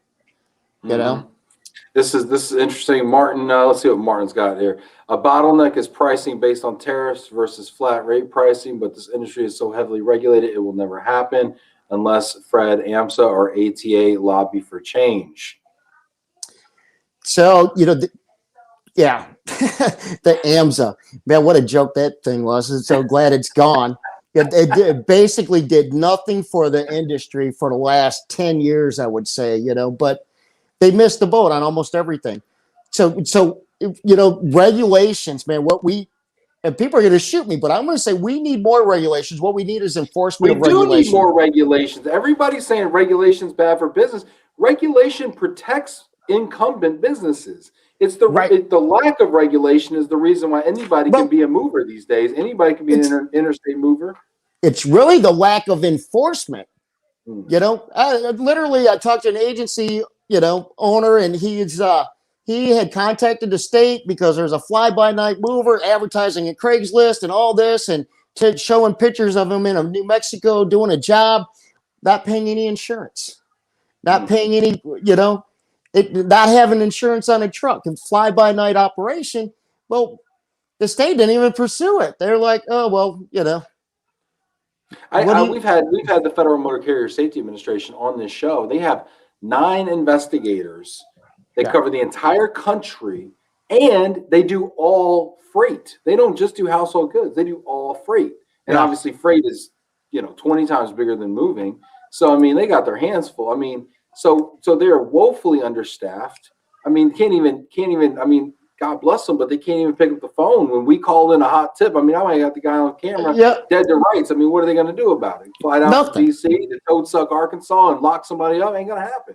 This is interesting. Martin, let's see what Martin's got here. A bottleneck is pricing based on tariffs versus flat rate pricing, but this industry is so heavily regulated, it will never happen unless Fred, AMSA, or ATA lobby for change. So, the AMSA, man, what a joke that thing was. I'm so glad it's gone. It basically did nothing for the industry for the last 10 years, I would say, but they missed the boat on almost everything. So regulations, man, and people are going to shoot me, but I'm going to say we need more regulations. What we need is enforcement of regulations. We do need more regulations. Everybody's saying regulation's bad for business. Regulation protects incumbent businesses. It's the lack of regulation is the reason why anybody can be a mover these days. Anybody can be an interstate mover. It's really the lack of enforcement. I talked to an agency, owner, and he had contacted the state because there's a fly-by-night mover advertising at Craigslist and all this, and showing pictures of him in New Mexico doing a job, not paying any insurance, not paying any, not having insurance on a truck, and fly-by-night operation. Well, the state didn't even pursue it. They're like, oh well, We've had the Federal Motor Carrier Safety Administration on this show. They have 9 investigators. They cover the entire country, and they do all freight. They don't just do household goods. They do all freight. And obviously freight is, 20 times bigger than moving. So, they got their hands full. So they're woefully understaffed. Can't even, God bless them, but they can't even pick up the phone. When we call in a hot tip, I might got the guy on camera dead to rights. What are they going to do about it? Fly down to DC to Toad Suck, Arkansas and lock somebody up? Ain't going to happen.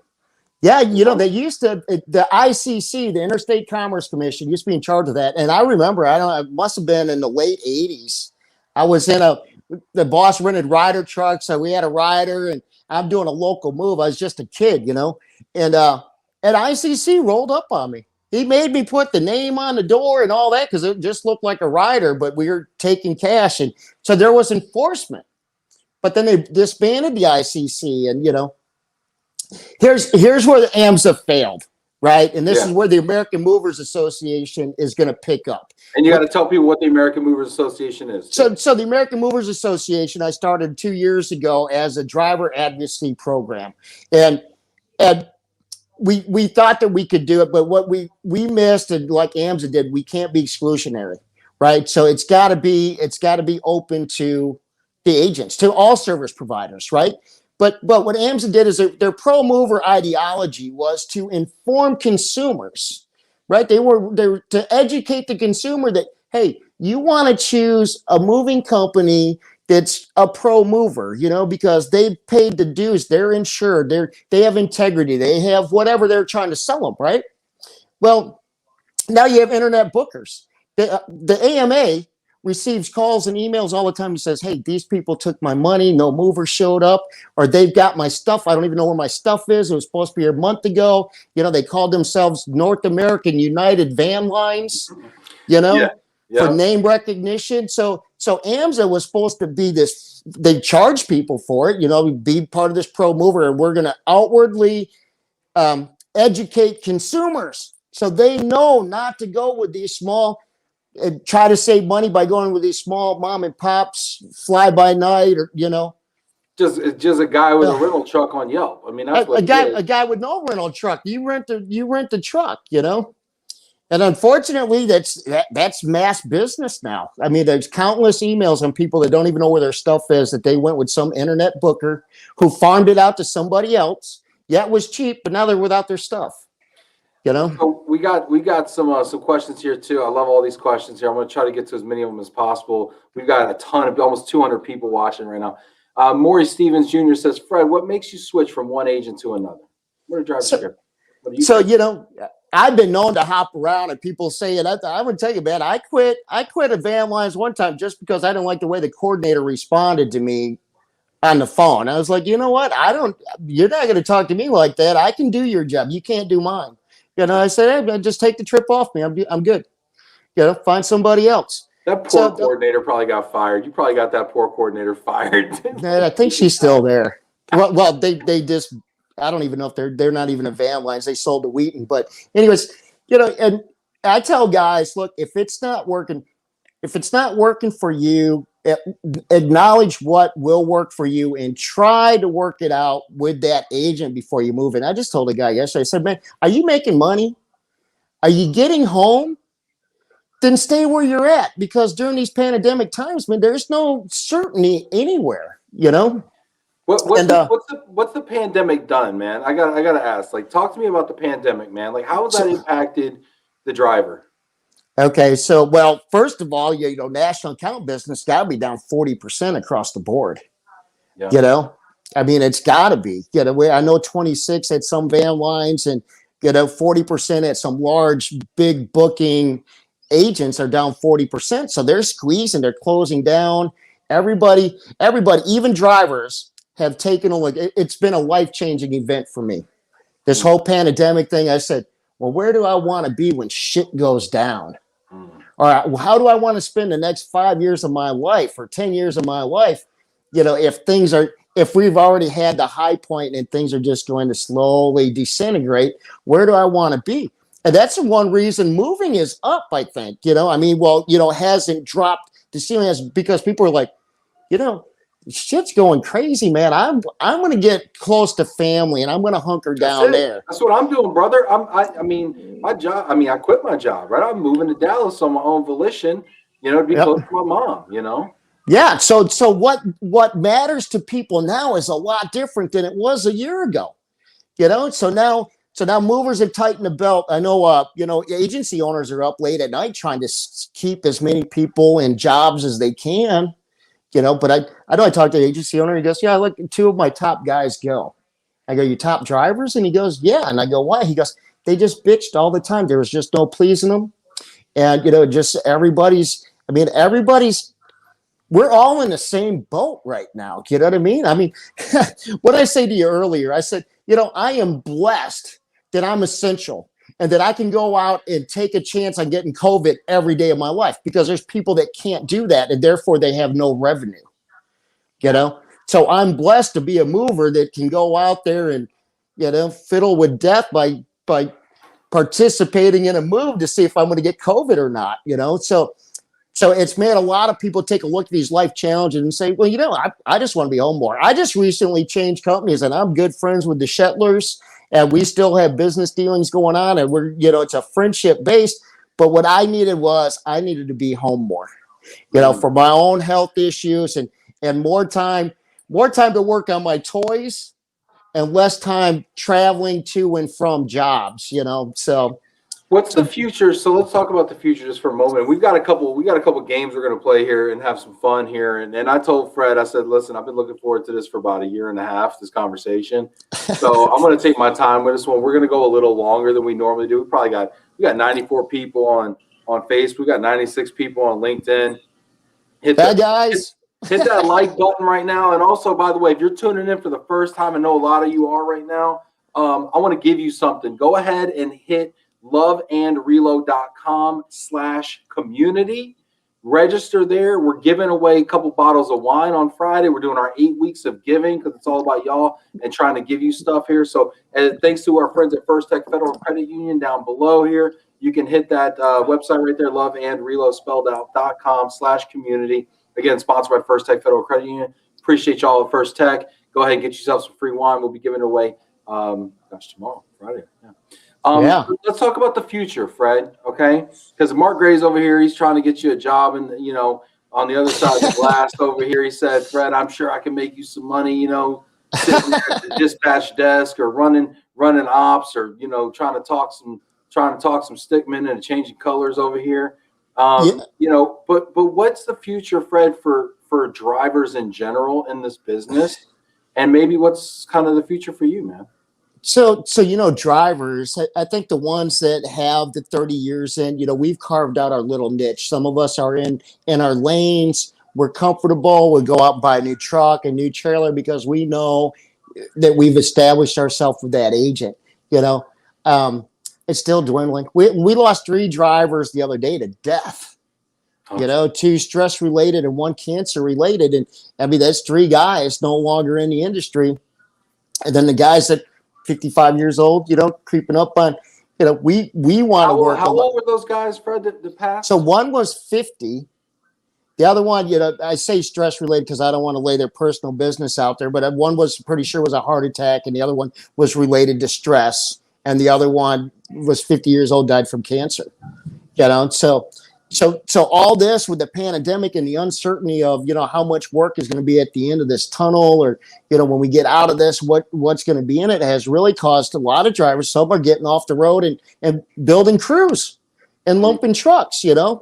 Yeah, they used to, the ICC, the Interstate Commerce Commission, used to be in charge of that. And I remember, it must have been in the late 80s. I was the boss rented rider trucks. So we had a rider and I'm doing a local move. I was just a kid, and ICC rolled up on me. He made me put the name on the door and all that because it just looked like a rider, but we were taking cash. And so there was enforcement. But then they disbanded the ICC and, here's where the AMSA failed, right? And this is where the American Movers Association is going to pick up. And you got to tell people what the American Movers Association is. So the American Movers Association, I started 2 years ago as a driver advocacy program. And we thought that we could do it, but what we missed, and like AMSA did, we can't be exclusionary, right? So it's got to be open to the agents, to all service providers, right? But what AMSA did is their pro-mover ideology was to inform consumers, right? They were to educate the consumer that, hey, you want to choose a moving company that's a pro-mover, because they paid the dues, they're insured, they have integrity, they have whatever they're trying to sell them, right? Well, now you have internet bookers. The AMA receives calls and emails all the time. He says, hey, these people took my money. No mover showed up, or they've got my stuff. I don't even know where my stuff is. It was supposed to be here a month ago. You know, they called themselves North American United Van Lines, you know, for name recognition. So AMSA was supposed to be this, they charge people for it, you know, be part of this pro mover, and we're going to outwardly educate consumers so they know not to go with these small, try to save money by going with these small mom and pops, fly by night, or, you know. Just a guy with a rental truck on Yelp. I mean, that's what a guy with no rental truck. You rent the truck, you know. And unfortunately, that's mass business now. I mean, there's countless emails on people that don't even know where their stuff is, that they went with some internet booker who farmed it out to somebody else. Yeah, it was cheap, but now they're without their stuff. You know. So we got some questions here too. I love all these questions here. I'm going to try to get to as many of them as possible. We've got a ton of almost 200 people watching right now. Maury Stevens Jr. says, Fred, what makes you switch from one agent to another? What are drivers here? You know, I've been known to hop around, and people say it. I would tell you, man, I quit a Van Lines one time just because I didn't like the way the coordinator responded to me on the phone. I was like, you know what? You're not going to talk to me like that. I can do your job. You can't do mine. You know, I said, hey, just take the trip off me. I'm good. You know, find somebody else. That poor coordinator probably got fired. You probably got that poor coordinator fired. I think she's still there. Well, they just, I don't even know if they're not even a Van Lines. They sold to Wheaton. But anyways, you know, and I tell guys, look, if it's not working for you, acknowledge what will work for you and try to work it out with that agent before you move in. I just told a guy yesterday, I said, man, are you making money? Are you getting home? Then stay where you're at, because during these pandemic times, man, there's no certainty anywhere, you know? What's the pandemic done, man? I gotta ask, like, talk to me about the pandemic, man. Like, how has that impacted the driver? Okay, so, well, first of all, you know, national account business got to be down 40% across the board. Yeah. You know, I mean, it's got to be. You know, I know 26 at some Van Lines, and, you know, 40% at some large, big booking agents are down 40%. So they're squeezing, they're closing down. Everybody, even drivers have taken a look. It's been a life-changing event for me. This whole pandemic thing, I said, well, where do I want to be when shit goes down? All right, well, how do I want to spend the next 5 years of my life or 10 years of my life? You know, if we've already had the high point and things are just going to slowly disintegrate, where do I want to be? And that's the one reason moving is up, I think. You know, I mean, well, you know, hasn't dropped. The ceiling has, because people are like, you know, shit's going crazy, man. I'm going to get close to family, and I'm going to hunker down there. That's what I'm doing, brother. I mean, my job. I mean, I quit my job, right? I'm moving to Dallas on my own volition. You know, to be close to my mom. You know. Yeah. So what matters to people now is a lot different than it was a year ago. You know. So now movers have tightened the belt. I know. You know, agency owners are up late at night trying to keep as many people in jobs as they can. You know, but I know I talked to the agency owner. He goes, yeah, I let 2 of my top guys go. I go, you top drivers? And he goes, yeah. And I go, why? He goes, they just bitched all the time. There was just no pleasing them. And, you know, just everybody's, we're all in the same boat right now. You know what I mean? I mean, what I say to you earlier, I said, you know, I am blessed that I'm essential, and that I can go out and take a chance on getting COVID every day of my life, because there's people that can't do that, and therefore they have no revenue, you know? So I'm blessed to be a mover that can go out there and, you know, fiddle with death by participating in a move to see if I'm going to get COVID or not, you know? So it's made a lot of people take a look at these life challenges and say, well, you know, I just want to be home more. I just recently changed companies, and I'm good friends with the Shettlers, and we still have business dealings going on, and we're, you know, it's a friendship based. But what I needed to be home more, you know, for my own health issues, and more time to work on my toys, and less time traveling to and from jobs, you know. So what's the future? So let's talk about the future just for a moment. We got a couple games we're going to play here and have some fun here. And I told Fred, I said, listen, I've been looking forward to this for about a year and a half, this conversation. So I'm going to take my time with this one. We're going to go a little longer than we normally do. We got 94 people on Facebook. We got 96 people on LinkedIn. Hit Bad the hit, guys. hit that like button right now. And also, by the way, if you're tuning in for the first time, I know a lot of you are right now. I want to give you something. Go ahead and hit loveandrelo.com/community. Register there. We're giving away a couple bottles of wine on Friday. We're doing our 8 weeks of giving because it's all about y'all and trying to give you stuff here. So thanks to our friends at First Tech Federal Credit Union down below here. You can hit that website right there, loveandrelo spelled out.com/community. Again, sponsored by First Tech Federal Credit Union. Appreciate y'all at First Tech. Go ahead and get yourself some free wine. We'll be giving it away tomorrow, Friday. Yeah. Let's talk about the future, Fred, okay? Because Mark Gray's over here. He's trying to get you a job. And, on the other side of the glass over here, he said, Fred, I'm sure I can make you some money, sitting there at the dispatch desk or running ops or, trying to talk some stickmen and changing colors over here. But what's the future, Fred, for drivers in general in this business? And maybe what's kind of the future for you, man? So drivers, I think the ones that have the 30 years in, we've carved out our little niche. Some of us are in our lanes. We're comfortable. We go out and buy a new truck, a new trailer, because we know that we've established ourselves with that agent. It's still dwindling. We lost 3 drivers the other day to death. 2 stress related and 1 cancer related. And I mean, that's 3 guys no longer in the industry. And then the guys that 55 years old, creeping up on, we want to work. How old were those guys, Fred, the past? So one was 50. The other one, I say stress related because I don't want to lay their personal business out there, but one was pretty sure was a heart attack, and the other one was related to stress. And the other one was 50 years old, died from cancer. So all this with the pandemic and the uncertainty of, how much work is going to be at the end of this tunnel, or, when we get out of this, what's going to be in it, has really caused a lot of drivers. Some are getting off the road and building crews and lumping trucks, And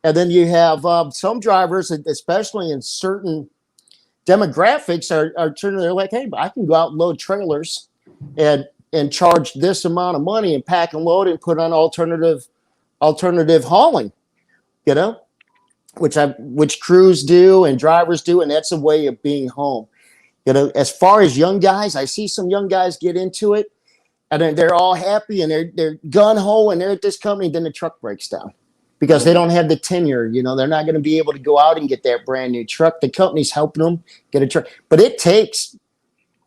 then you have some drivers, especially in certain demographics, are turning, they're like, hey, I can go out and load trailers and charge this amount of money and pack and load and put on alternative hauling. Which crews do and drivers do, and that's a way of being home. As far as young guys, I see some young guys get into it, and then they're all happy and they're gun ho and they're at this company. Then the truck breaks down because they don't have the tenure. They're not going to be able to go out and get that brand new truck. The company's helping them get a truck, but it takes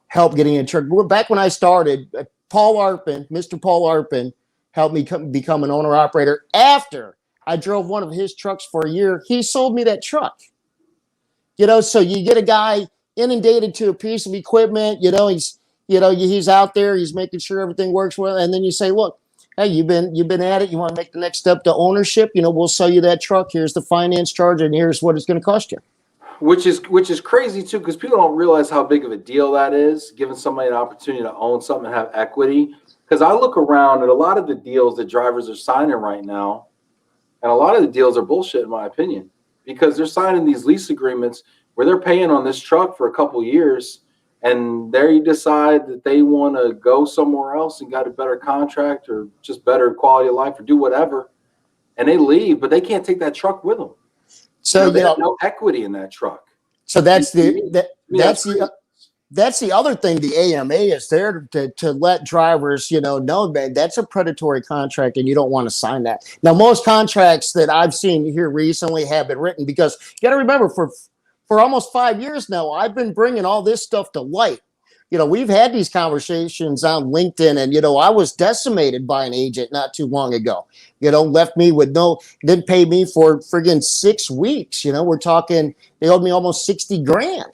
help getting a truck. Back when I started, Mr. Paul Arpin, helped me become an owner operator after I drove one of his trucks for a year. He sold me that truck. So you get a guy inundated to a piece of equipment, he's out there, he's making sure everything works well. And then you say, look, hey, you've been at it. You want to make the next step to ownership? We'll sell you that truck. Here's the finance charge, and here's what it's going to cost you. Which is crazy too, because people don't realize how big of a deal that is, giving somebody an opportunity to own something and have equity. Because I look around at a lot of the deals that drivers are signing right now, and a lot of the deals are bullshit, in my opinion, because they're signing these lease agreements where they're paying on this truck for a couple of years, and there you decide that they want to go somewhere else and got a better contract or just better quality of life or do whatever, and they leave, but they can't take that truck with them. So they have no equity in that truck. So that's the other thing. The AMA is there to let drivers, know, man, that's a predatory contract and you don't want to sign that. Now, most contracts that I've seen here recently have been written, because you got to remember, for almost 5 years now, I've been bringing all this stuff to light. We've had these conversations on LinkedIn, and, I was decimated by an agent not too long ago, left me with didn't pay me for friggin' 6 weeks. We're talking, they owed me almost 60 grand,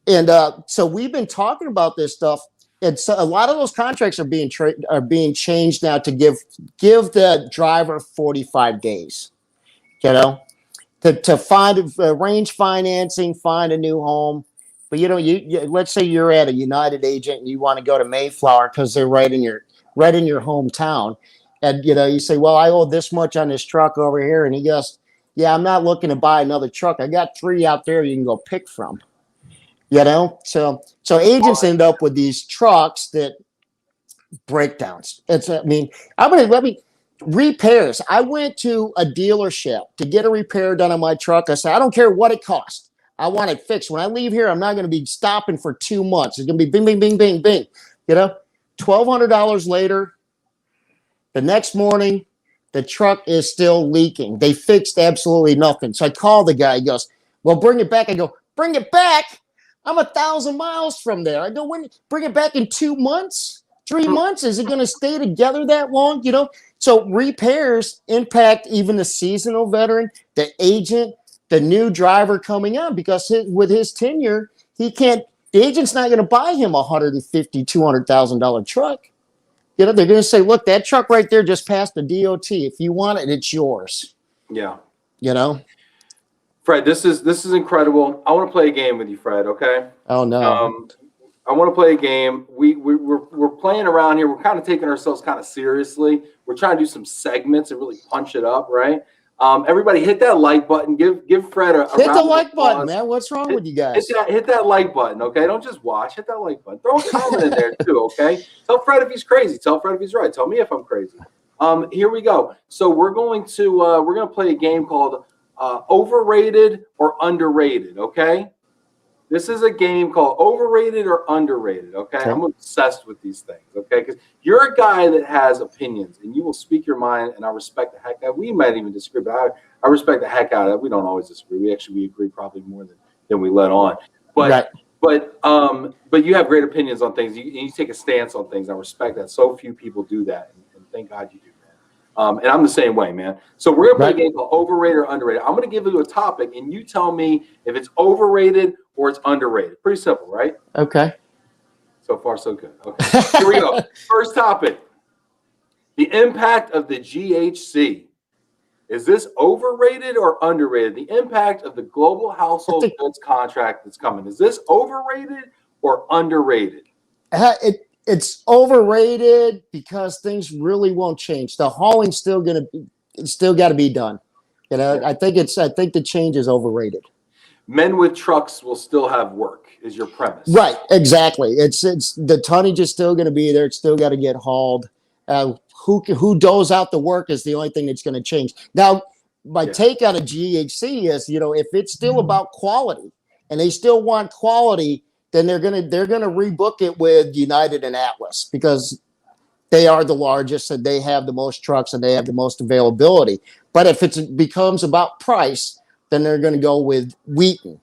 And so we've been talking about this stuff, and so a lot of those contracts are being changed now to give the driver 45 days, to arrange financing, find a new home. But you let's say you're at a United agent and you want to go to Mayflower because they're right in your hometown, and you say, well, I owe this much on this truck over here, and he goes, yeah, I'm not looking to buy another truck. I got 3 out there you can go pick from. So agents end up with these trucks that breakdowns. Let me repairs. I went to a dealership to get a repair done on my truck. I said, I don't care what it costs. I want it fixed. When I leave here, I'm not going to be stopping for 2 months. It's going to be bing, bing, bing, bing, bing. You know, $1,200 later, the next morning, the truck is still leaking. They fixed absolutely nothing. So I call the guy. He goes, well, bring it back. I go, bring it back? I'm 1,000 miles from there. I go, when bring it back in 2 months, 3 months? Is it going to stay together that long? You know, so repairs impact even the seasonal veteran, the agent, the new driver coming on, because with his tenure, the agent's not going to buy him a $150,000, $200,000 truck. You know, they're going to say, look, that truck right there just passed the DOT. If you want it, it's yours. Yeah. You know? Fred, this is incredible. I want to play a game with you, Fred, okay? Oh, no. I want to play a game. We're playing around here. We're kind of taking ourselves kind of seriously. We're trying to do some segments and really punch it up, right? Everybody hit that like button. Give Fred a hit round the of like applause. button, man. What's wrong with you guys? Hit that like button, okay? Don't just watch. Hit that like button. Throw a comment in there too, okay? Tell Fred if he's crazy. Tell Fred if he's right. Tell me if I'm crazy. Here we go. So we're going to play a game called Overrated or Underrated, okay? This is a game called Overrated or Underrated, okay? I'm obsessed with these things, okay? Because you're a guy that has opinions, and you will speak your mind, and I respect the heck out of it. We might even disagree, but I respect the heck out of it. We don't always disagree. We agree probably more than we let on. But you have great opinions on things. You take a stance on things. I respect that. So few people do that, and thank God you do, man. And I'm the same way, man. So we're going to play a game called Overrated or Underrated. I'm going to give you a topic, and you tell me if it's overrated or it's underrated. Pretty simple, right? Okay. So far, so good. Okay. Here we go. First topic. The impact of the GHC. Is this overrated or underrated? The impact of the global household goods contract that's coming. Is this overrated or underrated? It's overrated because things really won't change. The hauling's still got to be done. You know, I think the change is overrated. Men with trucks will still have work, is your premise. Right, exactly. It's the tonnage is still going to be there. It's still got to get hauled. Who doles out the work is the only thing that's going to change. Now, my take on a GHC is, you know, if it's still about quality and they still want quality, then they're gonna rebook it with United and Atlas because they are the largest and they have the most trucks and they have the most availability. But if it becomes about price, then they're going to go with Wheaton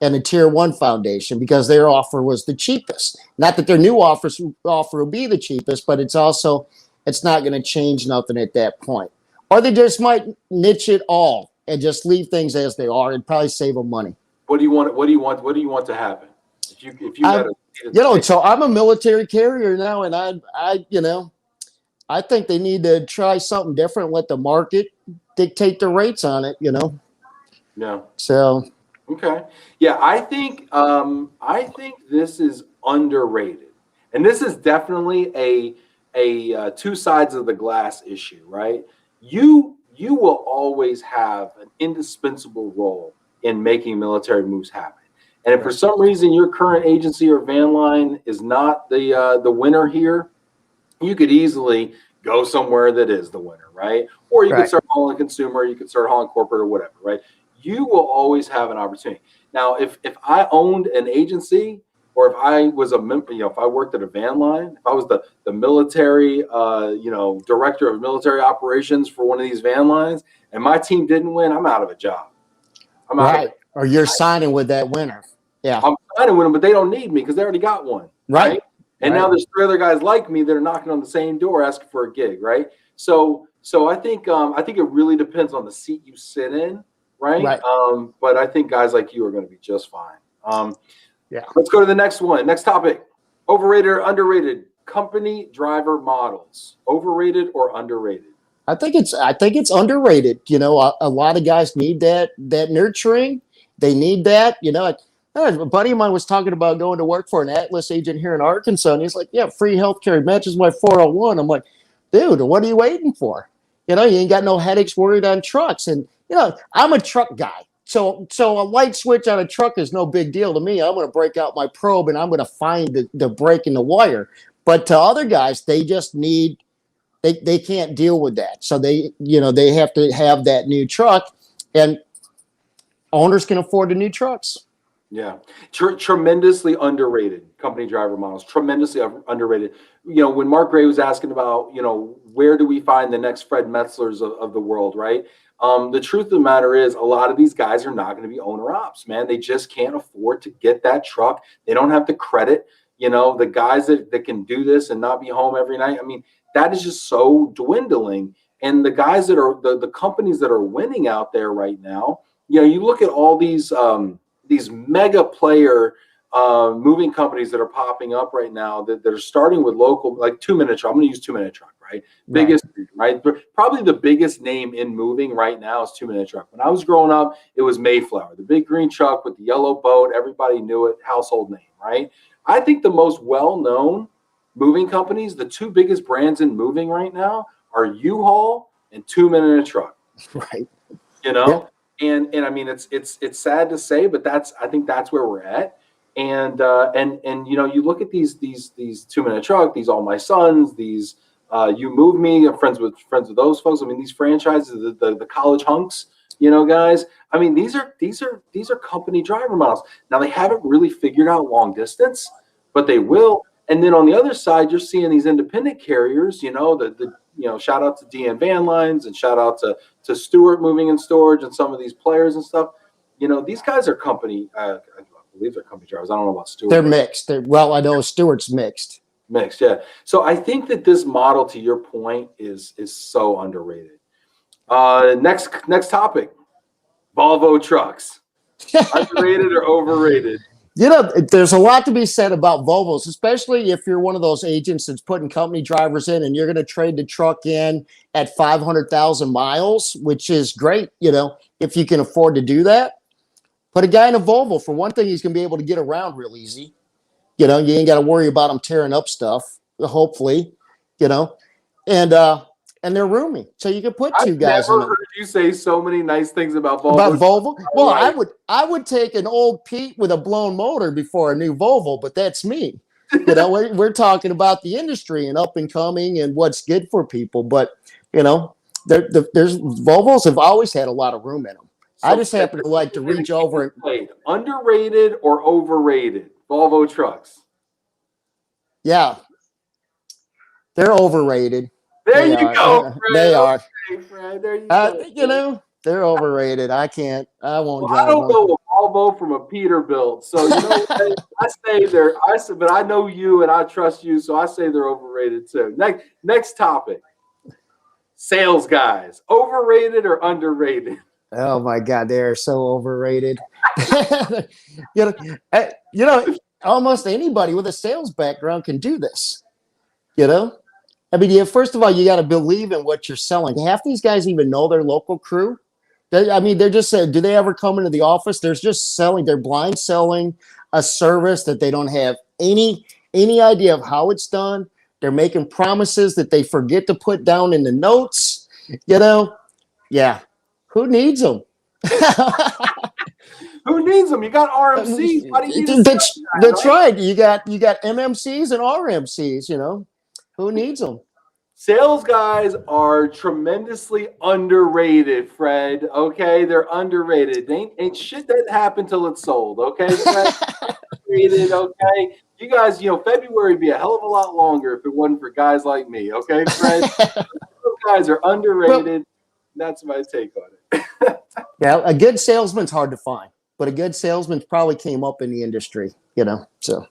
and the Tier 1 Foundation because their offer was the cheapest. Not that their new offer will be the cheapest, but it's not going to change nothing at that point. Or they just might niche it all and just leave things as they are and probably save them money. What do you want to happen? So I'm a military carrier now, and I think they need to try something different. Let the market dictate the rates on it. You know. Yeah. So. Okay. Yeah, I think this is underrated, and this is definitely a two sides of the glass issue, right? You will always have an indispensable role in making military moves happen. And if for some reason your current agency or van line is not the winner here, you could easily go somewhere that is the winner, right? Or you could start hauling consumer, you could start hauling corporate or whatever, right? You will always have an opportunity. Now, if I owned an agency, or if I was a member, if I worked at a van line, if I was the military, director of military operations for one of these van lines, and my team didn't win, I'm out of a job. I'm out. Or you're signing with that winner. Yeah. I'm signing with them, but they don't need me because they already got one. Right. And now there's 3 other guys like me that are knocking on the same door asking for a gig. Right. So I think it really depends on the seat you sit in. Right. But I think guys like you are going to be just fine. Let's go to the next one. Next topic. Overrated or underrated? Company driver models. Overrated or underrated? I think it's underrated. You know, a lot of guys need that nurturing. They need that. You know, a buddy of mine was talking about going to work for an Atlas agent here in Arkansas, and he's like, "Yeah, free healthcare matches my 401." I'm like, "Dude, what are you waiting for? You know, you ain't got no headaches worried on trucks." And you know, I'm a truck guy, so a light switch on a truck is no big deal to me. I'm going to break out my probe and I'm going to find the break in the wire. But to other guys, they just need They can't deal with that. So they have to have that new truck, and owners can afford the new trucks. Yeah, tremendously underrated company driver models. Tremendously underrated. When Mark Gray was asking about, where do we find the next Fred Metzlers of the world, right? The truth of the matter is, a lot of these guys are not going to be owner ops, man. They just can't afford to get that truck. They don't have the credit. The guys that can do this and not be home every night. I mean, that is just so dwindling. And the guys that are the companies that are winning out there right now, you look at all these mega player moving companies that are popping up right now that are starting with local, like 2 Minute Truck. I'm going to use 2 Minute Truck, right? Biggest, right? Probably the biggest name in moving right now is 2 Minute Truck. When I was growing up, it was Mayflower, the big green truck with the yellow boat. Everybody knew it, household name, right? I think the most well-known moving companies, the two biggest brands in moving right now are U-Haul and 2 Minute Truck. Right. Yeah. And I mean, it's sad to say, but I think that's where we're at. And you look at these 2 Minute Truck, these All My Sons, these You Move Me, I'm friends with those folks. I mean, these franchises, the college hunks, guys. I mean, these are company driver models. Now they haven't really figured out long distance, but they will. And then on the other side, you're seeing these independent carriers, shout out to DN Van Lines and shout out to Stewart Moving and Storage and some of these players and stuff. These guys are company, I believe they're company drivers. I don't know about Stewart. They're mixed. I know Stewart's mixed. Mixed, yeah. So I think that this model, to your point, is so underrated. Next topic, Volvo trucks. Underrated or overrated? There's a lot to be said about Volvos, especially if you're one of those agents that's putting company drivers in and you're going to trade the truck in at 500,000 miles, which is great, if you can afford to do that. Put a guy in a Volvo. For one thing, he's going to be able to get around real easy. You ain't got to worry about him tearing up stuff, hopefully, and they're roomy, so you can put two guys in them. I've never heard you say so many nice things about Volvo. About Volvo? Well, I would take an old Pete with a blown motor before a new Volvo, but that's me. We're talking about the industry and up and coming and what's good for people. But there's Volvos have always had a lot of room in them. So I just happen to like to reach over and underrated or overrated Volvo trucks. Yeah, they're overrated. There you go, Fred. They are. Okay, Fred. There you go. They're overrated. I won't drive. I don't know a Volvo from a Peterbilt. So I say but I know you and I trust you, so I say they're overrated too. Next topic. Sales guys, overrated or underrated? Oh my God, they are so overrated. Almost anybody with a sales background can do this. I mean, first of all, you got to believe in what you're selling. Half these guys even know their local crew. They're just saying, do they ever come into the office? They're just selling. They're blind selling a service that they don't have any idea of how it's done. They're making promises that they forget to put down in the notes. Yeah. Who needs them? Who needs them? You got RMCs. Why do you need that's right. You got MMCs and RMCs. Who needs them? Sales guys are tremendously underrated, Fred. Okay, they're underrated. Ain't shit that happened till it's sold. Okay, Fred. Underrated. Okay, you guys. February would be a hell of a lot longer if it wasn't for guys like me. Okay, Fred. Those guys are underrated. That's my take on it. Yeah, a good salesman's hard to find, but a good salesman probably came up in the industry. So.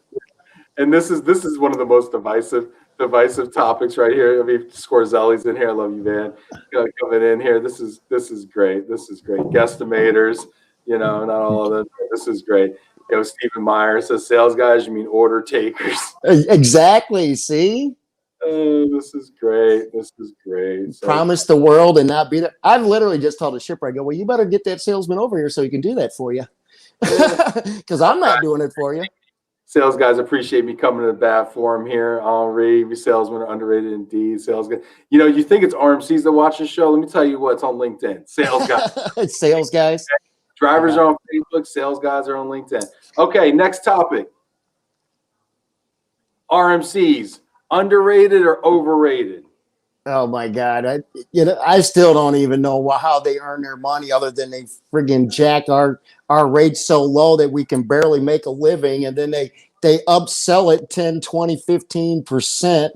And this is one of the most divisive topics right here. I mean, Scorzelli's in here. I love you, man. Coming in here. This is great. This is great. Guesstimators, not all of them. This is great. Stephen Meyer says, sales guys, you mean order takers. Exactly. See? Oh, this is great. This is great. So, promise the world and not be there. I've literally just told a shipper, I go, well, you better get that salesman over here so he can do that for you. Because I'm not doing it for you. Sales guys appreciate me coming to the bat for him here. Henri, we salesmen are underrated indeed. Sales guys. You think it's RMCs that watch the show? Let me tell you what, it's on LinkedIn. Sales guys. Sales guys. Drivers are on Facebook. Sales guys are on LinkedIn. Okay, next topic. RMCs, underrated or overrated? Oh my God. I still don't even know how they earn their money other than they friggin' jack our rates so low that we can barely make a living. And then they upsell it 10, 20, 15%.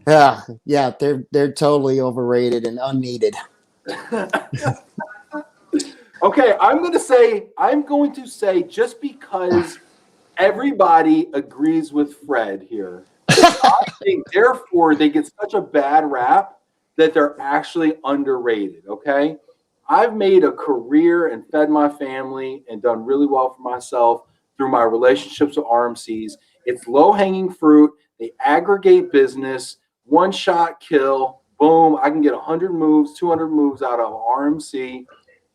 Yeah, they're totally overrated and unneeded. Okay, I'm going to say just because everybody agrees with Fred here, I think therefore they get such a bad rap that they're actually underrated. Okay, I've made a career and fed my family and done really well for myself through my relationships with RMCs. It's low hanging fruit. They aggregate business, one shot kill, boom. I can get 100 moves, 200 moves out of RMC,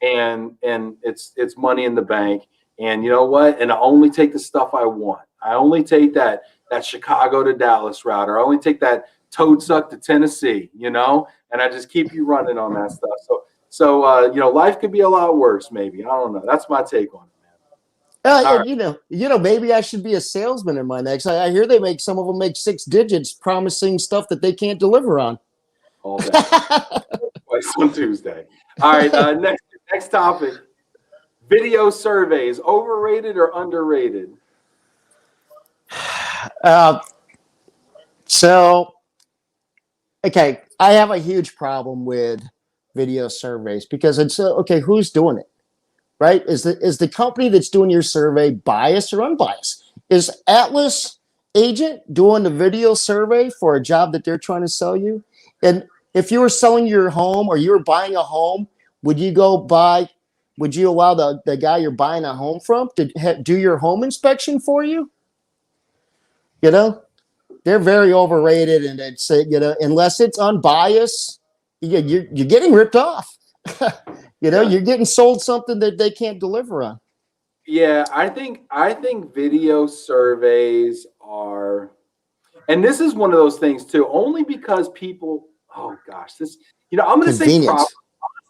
and it's money in the bank. And you know what? And I only take the stuff I want. I only take that Chicago to Dallas route, or I only take that toad suck to Tennessee, and I just keep you running on that stuff. So life could be a lot worse, maybe. I don't know. That's my take on it, man. All Right. Maybe I should be a salesman in my next. I hear some of them make 6 digits promising stuff that they can't deliver on. All day. Twice on Tuesday. All right. Next topic. Video surveys, overrated or underrated? Okay, I have a huge problem with video surveys because it's okay. Who's doing it, right? Is the company that's doing your survey biased or unbiased? Is Atlas agent doing the video survey for a job that they're trying to sell you? And if you were selling your home or you were buying a home, would you allow the guy you're buying a home from to do your home inspection for you? They're very overrated, and it's unless it's unbiased, you're getting ripped off. You're getting sold something that they can't deliver on. Yeah, I think video surveys are, and this is one of those things too, only because people. Oh gosh, I'm going to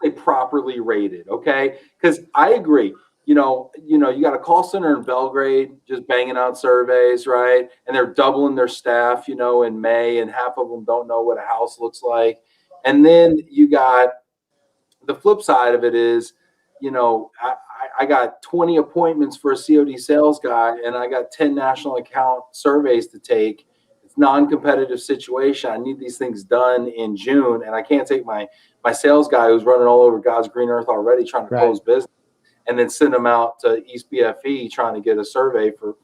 say properly rated, okay? Because I agree. You got a call center in Belgrade just banging out surveys, right? And they're doubling their staff, in May, and half of them don't know what a house looks like. And then you got the flip side of it is, I got 20 appointments for a COD sales guy, and I got 10 national account surveys to take. It's non-competitive situation. I need these things done in June, and I can't take my sales guy who's running all over God's green earth already trying to close business, and then send them out to East BFE trying to get a survey for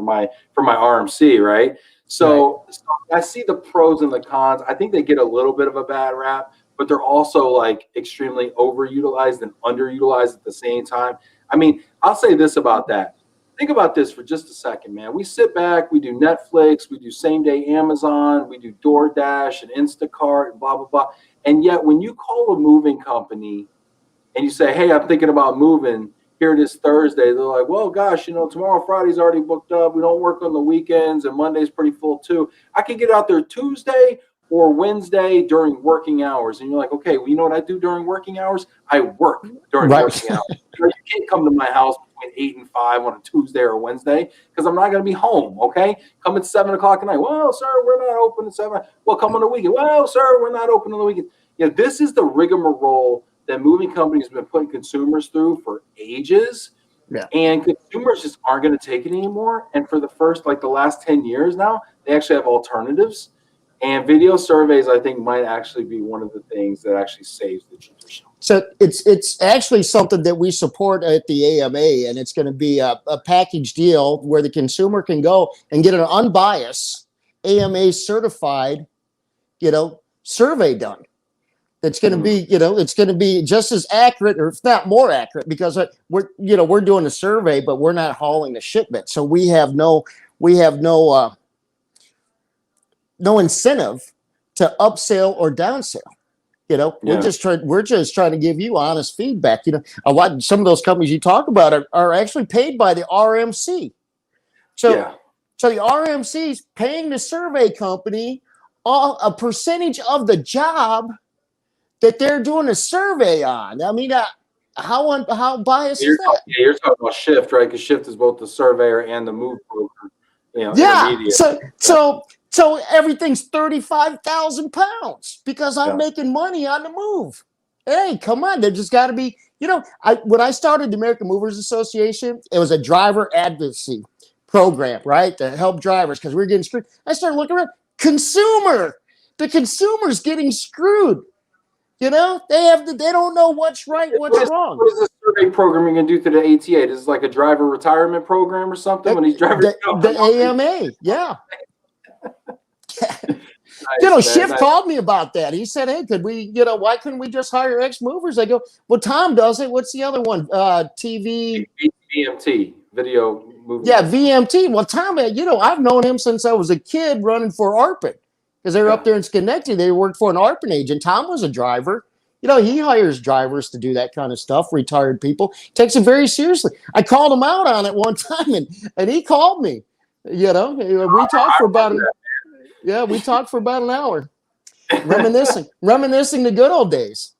my RMC, right? So I see the pros and the cons. I think they get a little bit of a bad rap, but they're also like extremely overutilized and underutilized at the same time. I mean, I'll say this about that. Think about this for just a second, man. We sit back, we do Netflix, we do same day Amazon, we do DoorDash and Instacart and blah, blah, blah. And yet when you call a moving company and you say, hey, I'm thinking about moving, here it is Thursday. They're like, well, gosh, tomorrow, Friday's already booked up. We don't work on the weekends, and Monday's pretty full too. I can get out there Tuesday or Wednesday during working hours. And you're like, okay, well, you know what I do during working hours? I work during working hours. You can't come to my house between 8 and 5 on a Tuesday or Wednesday because I'm not going to be home, okay? Come at 7 o'clock at night. Well, sir, we're not open at 7. Well, come on the weekend. Well, sir, we're not open on the weekend. This is the rigmarole that moving companies have been putting consumers through for ages. Yeah. And consumers just aren't going to take it anymore. And for the last 10 years now, they actually have alternatives. And video surveys, I think, might actually be one of the things that actually saves the traditional. So it's actually something that we support at the AMA, and it's going to be a package deal where the consumer can go and get an unbiased AMA certified, survey done. It's going to be, it's going to be just as accurate, or if not more accurate, because we're doing a survey, but we're not hauling the shipment, so we have no incentive to upsell or downsell. We're just trying to give you honest feedback. Some of those companies you talk about are actually paid by the RMC. So the RMC is paying the survey company a percentage of the job that they're doing a survey on. I mean, how biased is that? You're talking about Shift, right? Because Shift is both the surveyor and the move broker. So everything's 35,000 pounds because I'm Yeah. making money on the move. Hey, come on. There just got to be, when I started the American Movers Association, it was a driver advocacy program, right? To help drivers because we were getting screwed. I started looking around. The consumer's getting screwed. They don't know what's right, what's wrong. What is this survey program you're going to do through the ATA? This is like a driver retirement program or something when these drivers the AMA, yeah. Nice, Schiff nice. called me about that. He said, hey, could we, why couldn't we just hire ex-movers? I go, well, Tom does it. What's the other one? TV. VMT, video movie. Yeah, VMT. Well, Tom, I've known him since I was a kid running for ARPAN because they were up there in Schenectady. They worked for an ARPAN agent. Tom was a driver. He hires drivers to do that kind of stuff, retired people. Takes it very seriously. I called him out on it one time, and he called me. We talked for about we talked for about an hour, reminiscing the good old days.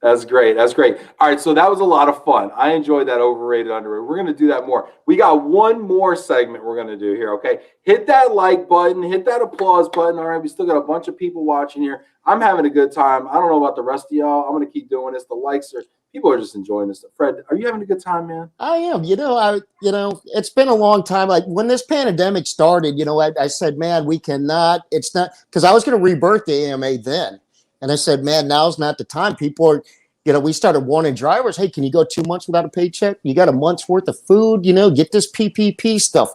That's great. That's great. All right, so that was a lot of fun. I enjoyed that overrated, underrated. We're going to do that more. We got one more segment we're going to do here, okay? Hit that like button. Hit that applause button. All right, we still got a bunch of people watching here. I'm having a good time. I don't know about the rest of y'all. I'm going to keep doing this. The likes are – people are just enjoying this. Fred, are you having a good time, man? I am. It's been a long time. Like when this pandemic started, I said, man, we cannot – it's not – because I was going to rebirth the AMA then. And I said, man, now's not the time. People are – we started warning drivers, hey, can you go 2 months without a paycheck? You got a month's worth of food, get this PPP stuff.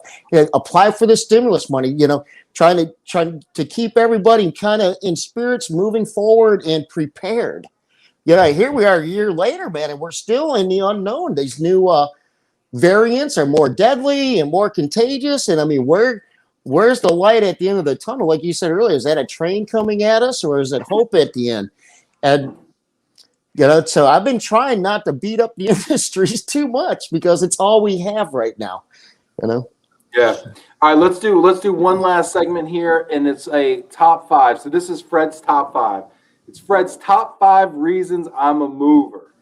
Apply for the stimulus money, trying to keep everybody kind of in spirits, moving forward and prepared. Here we are a year later, man, and we're still in the unknown. These new variants are more deadly and more contagious. And I mean, where's the light at the end of the tunnel? Like you said earlier, is that a train coming at us or is it hope at the end? And so I've been trying not to beat up the industries too much because it's all we have right now, Yeah. All right, let's do one last segment here, and it's a top 5. So this is Fred's top 5. It's Fred's top 5 reasons I'm a mover.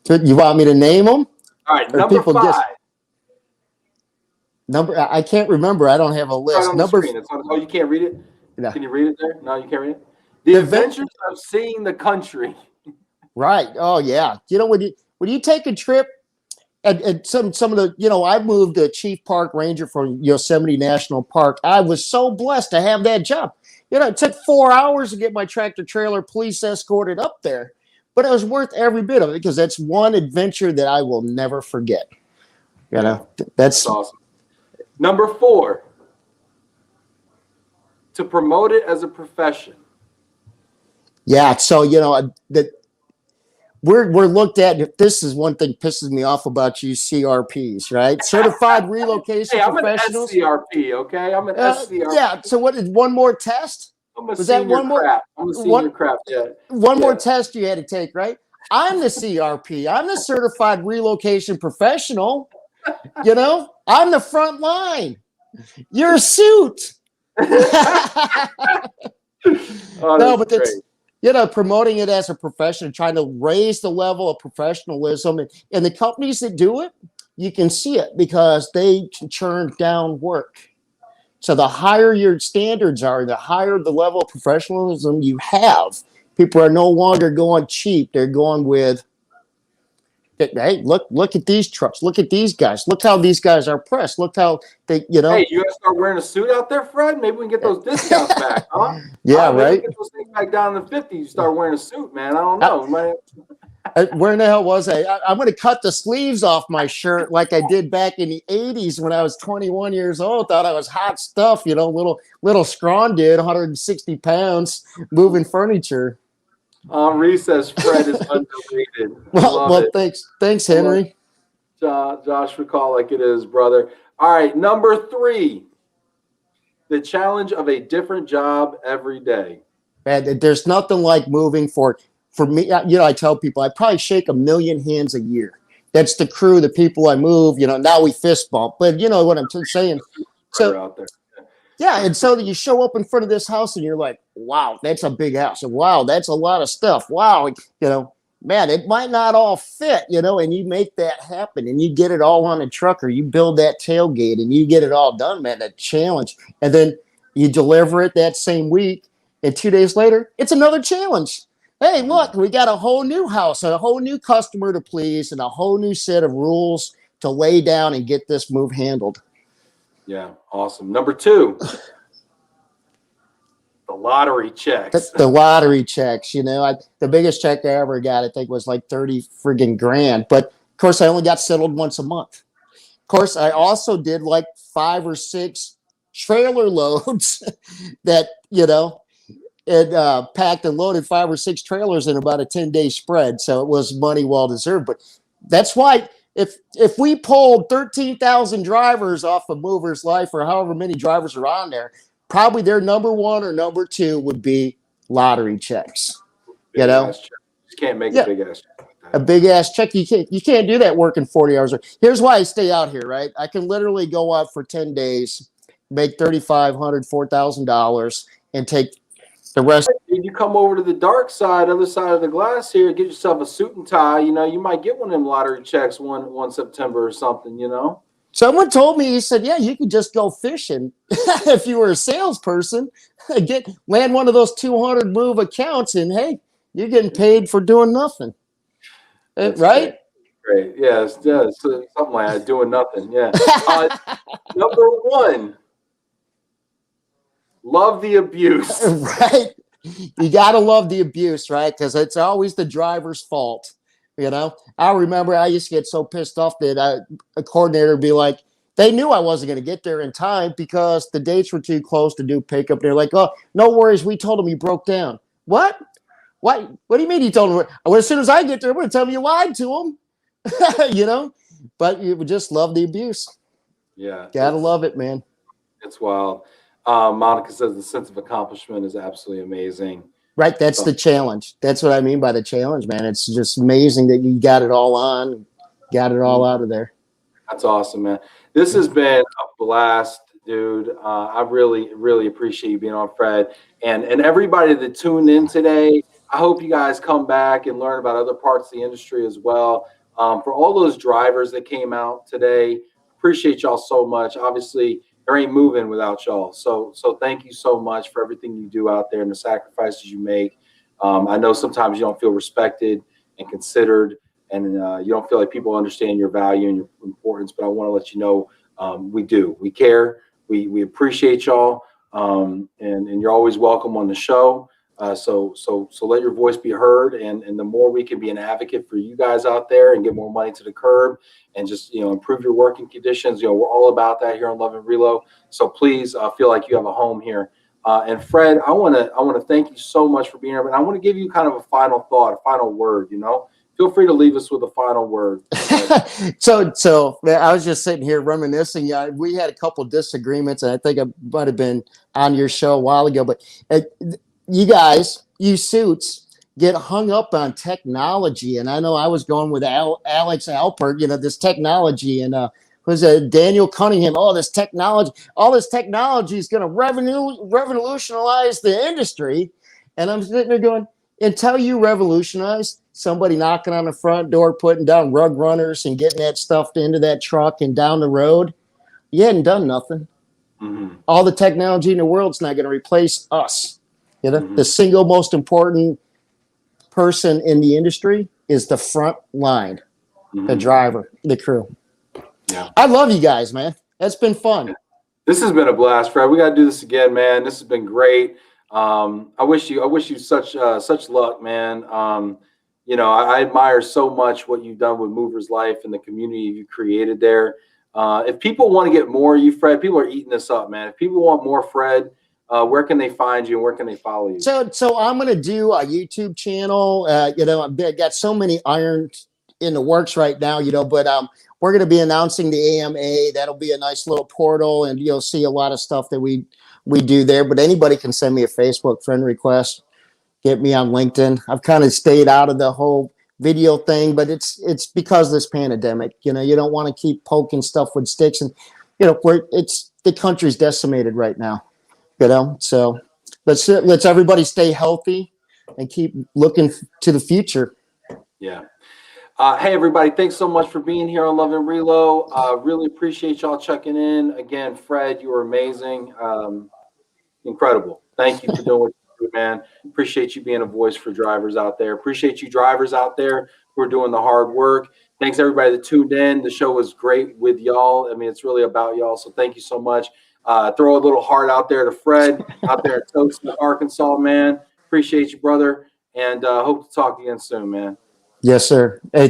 You want me to name them? All right, number 5. I can't remember. I don't have a list. Right on Number. the screen. Oh, you can't read it? No. Can you read it there? No, you can't read it. The adventures of seeing the country. Right. Oh yeah. When you take a trip, and some of the I moved to Chief Park Ranger for Yosemite National Park. I was so blessed to have that job. It took 4 hours to get my tractor trailer police escorted up there, but it was worth every bit of it because that's one adventure that I will never forget. That's awesome. Number 4, to promote it as a profession. Yeah. So that. We're looked at. This is one thing pisses me off about you CRPs, right? Certified relocation professionals. I'm an SCRP, okay? I'm an SCRP. Yeah. So what is one more test? I'm a senior craft. I'm a senior craft. Yeah. One more test you had to take, right? I'm the CRP. I'm the certified relocation professional. I'm the front line. You're a suit. No, but that's. Promoting it as a profession, trying to raise the level of professionalism. And the companies that do it, you can see it because they churn down work. So the higher your standards are, the higher the level of professionalism you have. People are no longer going cheap. They're going with, hey, look at these trucks. Look at these guys. Look how these guys are pressed. Look how they, Hey, you got to start wearing a suit out there, Fred? Maybe we can get those discounts back, huh? Yeah, right. Get those things back down in the 50s. You start wearing a suit, man. I don't know. Where in the hell was I? I'm going to cut the sleeves off my shirt like I did back in the 80s when I was 21 years old. Thought I was hot stuff, little scrawn dude, 160 pounds, moving furniture. Henri says Fred is underrated. Well, thanks, Henry. Josh would call like it is, brother. All right, number 3, the challenge of a different job every day. Man, there's nothing like moving for me. I tell people I probably shake 1 million hands a year. That's the crew, the people I move. Now we fist bump, but you know what I'm saying. So out there. Yeah, and so you show up in front of this house and you're like, wow, that's a big house. And wow, that's a lot of stuff. Wow, man, it might not all fit, and you make that happen and you get it all on a truck or you build that tailgate and you get it all done, man, that challenge. And then You deliver it that same week, and 2 days later, it's another challenge. Hey, look, we got a whole new house, and a whole new customer to please, and a whole new set of rules to lay down and get this move handled. Yeah, awesome. Number 2, the lottery checks. The lottery checks, you know, the biggest check I ever got, I think, was like 30 friggin' grand. But of course, I only got settled once a month. Of course, I also did like 5 or 6 trailer loads that, you know, it packed and loaded 5 or 6 trailers in about a 10-day spread. So it was money well deserved. But that's why if we pulled 13,000 drivers off of Mover's Life, or however many drivers are on there, probably their number 1 or number 2 would be lottery checks. Big, you know, check. You just can't make a big ass check. A big ass check. You can't do that working 40 hours. Here's why I stay out here, right? I can literally go out for 10 days, make $3,500, $4,000, and take the rest. You come over to the dark side, other side of the glass here, get yourself a suit and tie. You know, you might get one of them lottery checks one September or something, you know. Someone told me, he said, yeah, you could just go fishing if you were a salesperson, land one of those 200 move accounts, and hey, you're getting paid for doing nothing. That's right? Great. Yeah, something like that, doing nothing. Yeah. Number 1, love the abuse. Right. You got to love the abuse, right? Because it's always the driver's fault. You know, I remember I used to get so pissed off that a coordinator would be like, they knew I wasn't going to get there in time because the dates were too close to do pickup. They're like, oh, no worries. We told him you broke down. What? What do you mean you told him? Well, as soon as I get there, I'm going to tell him you lied to him. You know, but you would just love the abuse. Yeah. Gotta love it, man. It's wild. Monica says the sense of accomplishment is absolutely amazing. Right. That's the challenge. That's what I mean by the challenge, man. It's just amazing that you got it all on, got it all out of there. That's awesome, man. This has been a blast, dude. I really, really appreciate you being on, Fred. And everybody that tuned in today, I hope you guys come back and learn about other parts of the industry as well. For all those drivers that came out today, appreciate y'all so much. Obviously, there ain't moving without y'all. So thank you so much for everything you do out there and the sacrifices you make. I know sometimes you don't feel respected and considered, and you don't feel like people understand your value and your importance, but I want to let you know we do. We care. We appreciate y'all, and you're always welcome on the show. So let your voice be heard, and the more we can be an advocate for you guys out there and get more money to the curb and just, you know, improve your working conditions. You know, we're all about that here on Love and Relo. So please feel like you have a home here. And Fred, I want to thank you so much for being here, but I want to give you kind of a final thought, a final word, you know. Feel free to leave us with a final word. So man, I was just sitting here reminiscing. We had a couple of disagreements, and I think I might have been on your show a while ago. But you guys, you suits, get hung up on technology, and I know I was going with Alex Alpert. You know, this technology, and was Daniel Cunningham. All this technology is going to revolutionize the industry. And I'm sitting there going, until you revolutionize, somebody knocking on the front door, putting down rug runners and getting that stuff into that truck and down the road, you hadn't done nothing. Mm-hmm. All the technology in the world's not going to replace us. You know, the single most important person in the industry is the front line, the driver, the crew. Yeah, I love you guys, man. That's been fun. This has been a blast, Fred. We got to do this again, man. This has been great. I wish you such luck, man. You know, I admire so much what you've done with Mover's Life and the community you created there. If people want to get more of you, Fred, people are eating this up, man. If people want more Fred, where can they find you and where can they follow you? So I'm going to do a YouTube channel. You know, I've got so many irons in the works right now, you know, but we're going to be announcing the AMA. That'll be a nice little portal, and you'll see a lot of stuff that we do there. But anybody can send me a Facebook friend request. Get me on LinkedIn. I've kind of stayed out of the whole video thing, but it's because of this pandemic. You know, you don't want to keep poking stuff with sticks, and you know, the country's decimated right now. You know, so let's everybody stay healthy and keep looking to the future. Yeah. Hey, everybody, thanks so much for being here on Love and Relo. Really appreciate y'all checking in. Again, Fred, you were amazing. incredible. Thank you for doing what you do, man. Appreciate you being a voice for drivers out there. Appreciate you drivers out there who are doing the hard work. Thanks everybody that tuned in. The show was great with y'all. I mean, it's really about y'all. So thank you so much. Throw a little heart out there to Fred out there in Toadsmith, Arkansas, man. Appreciate you, brother. And hope to talk again soon, man. Yes, sir. Hey,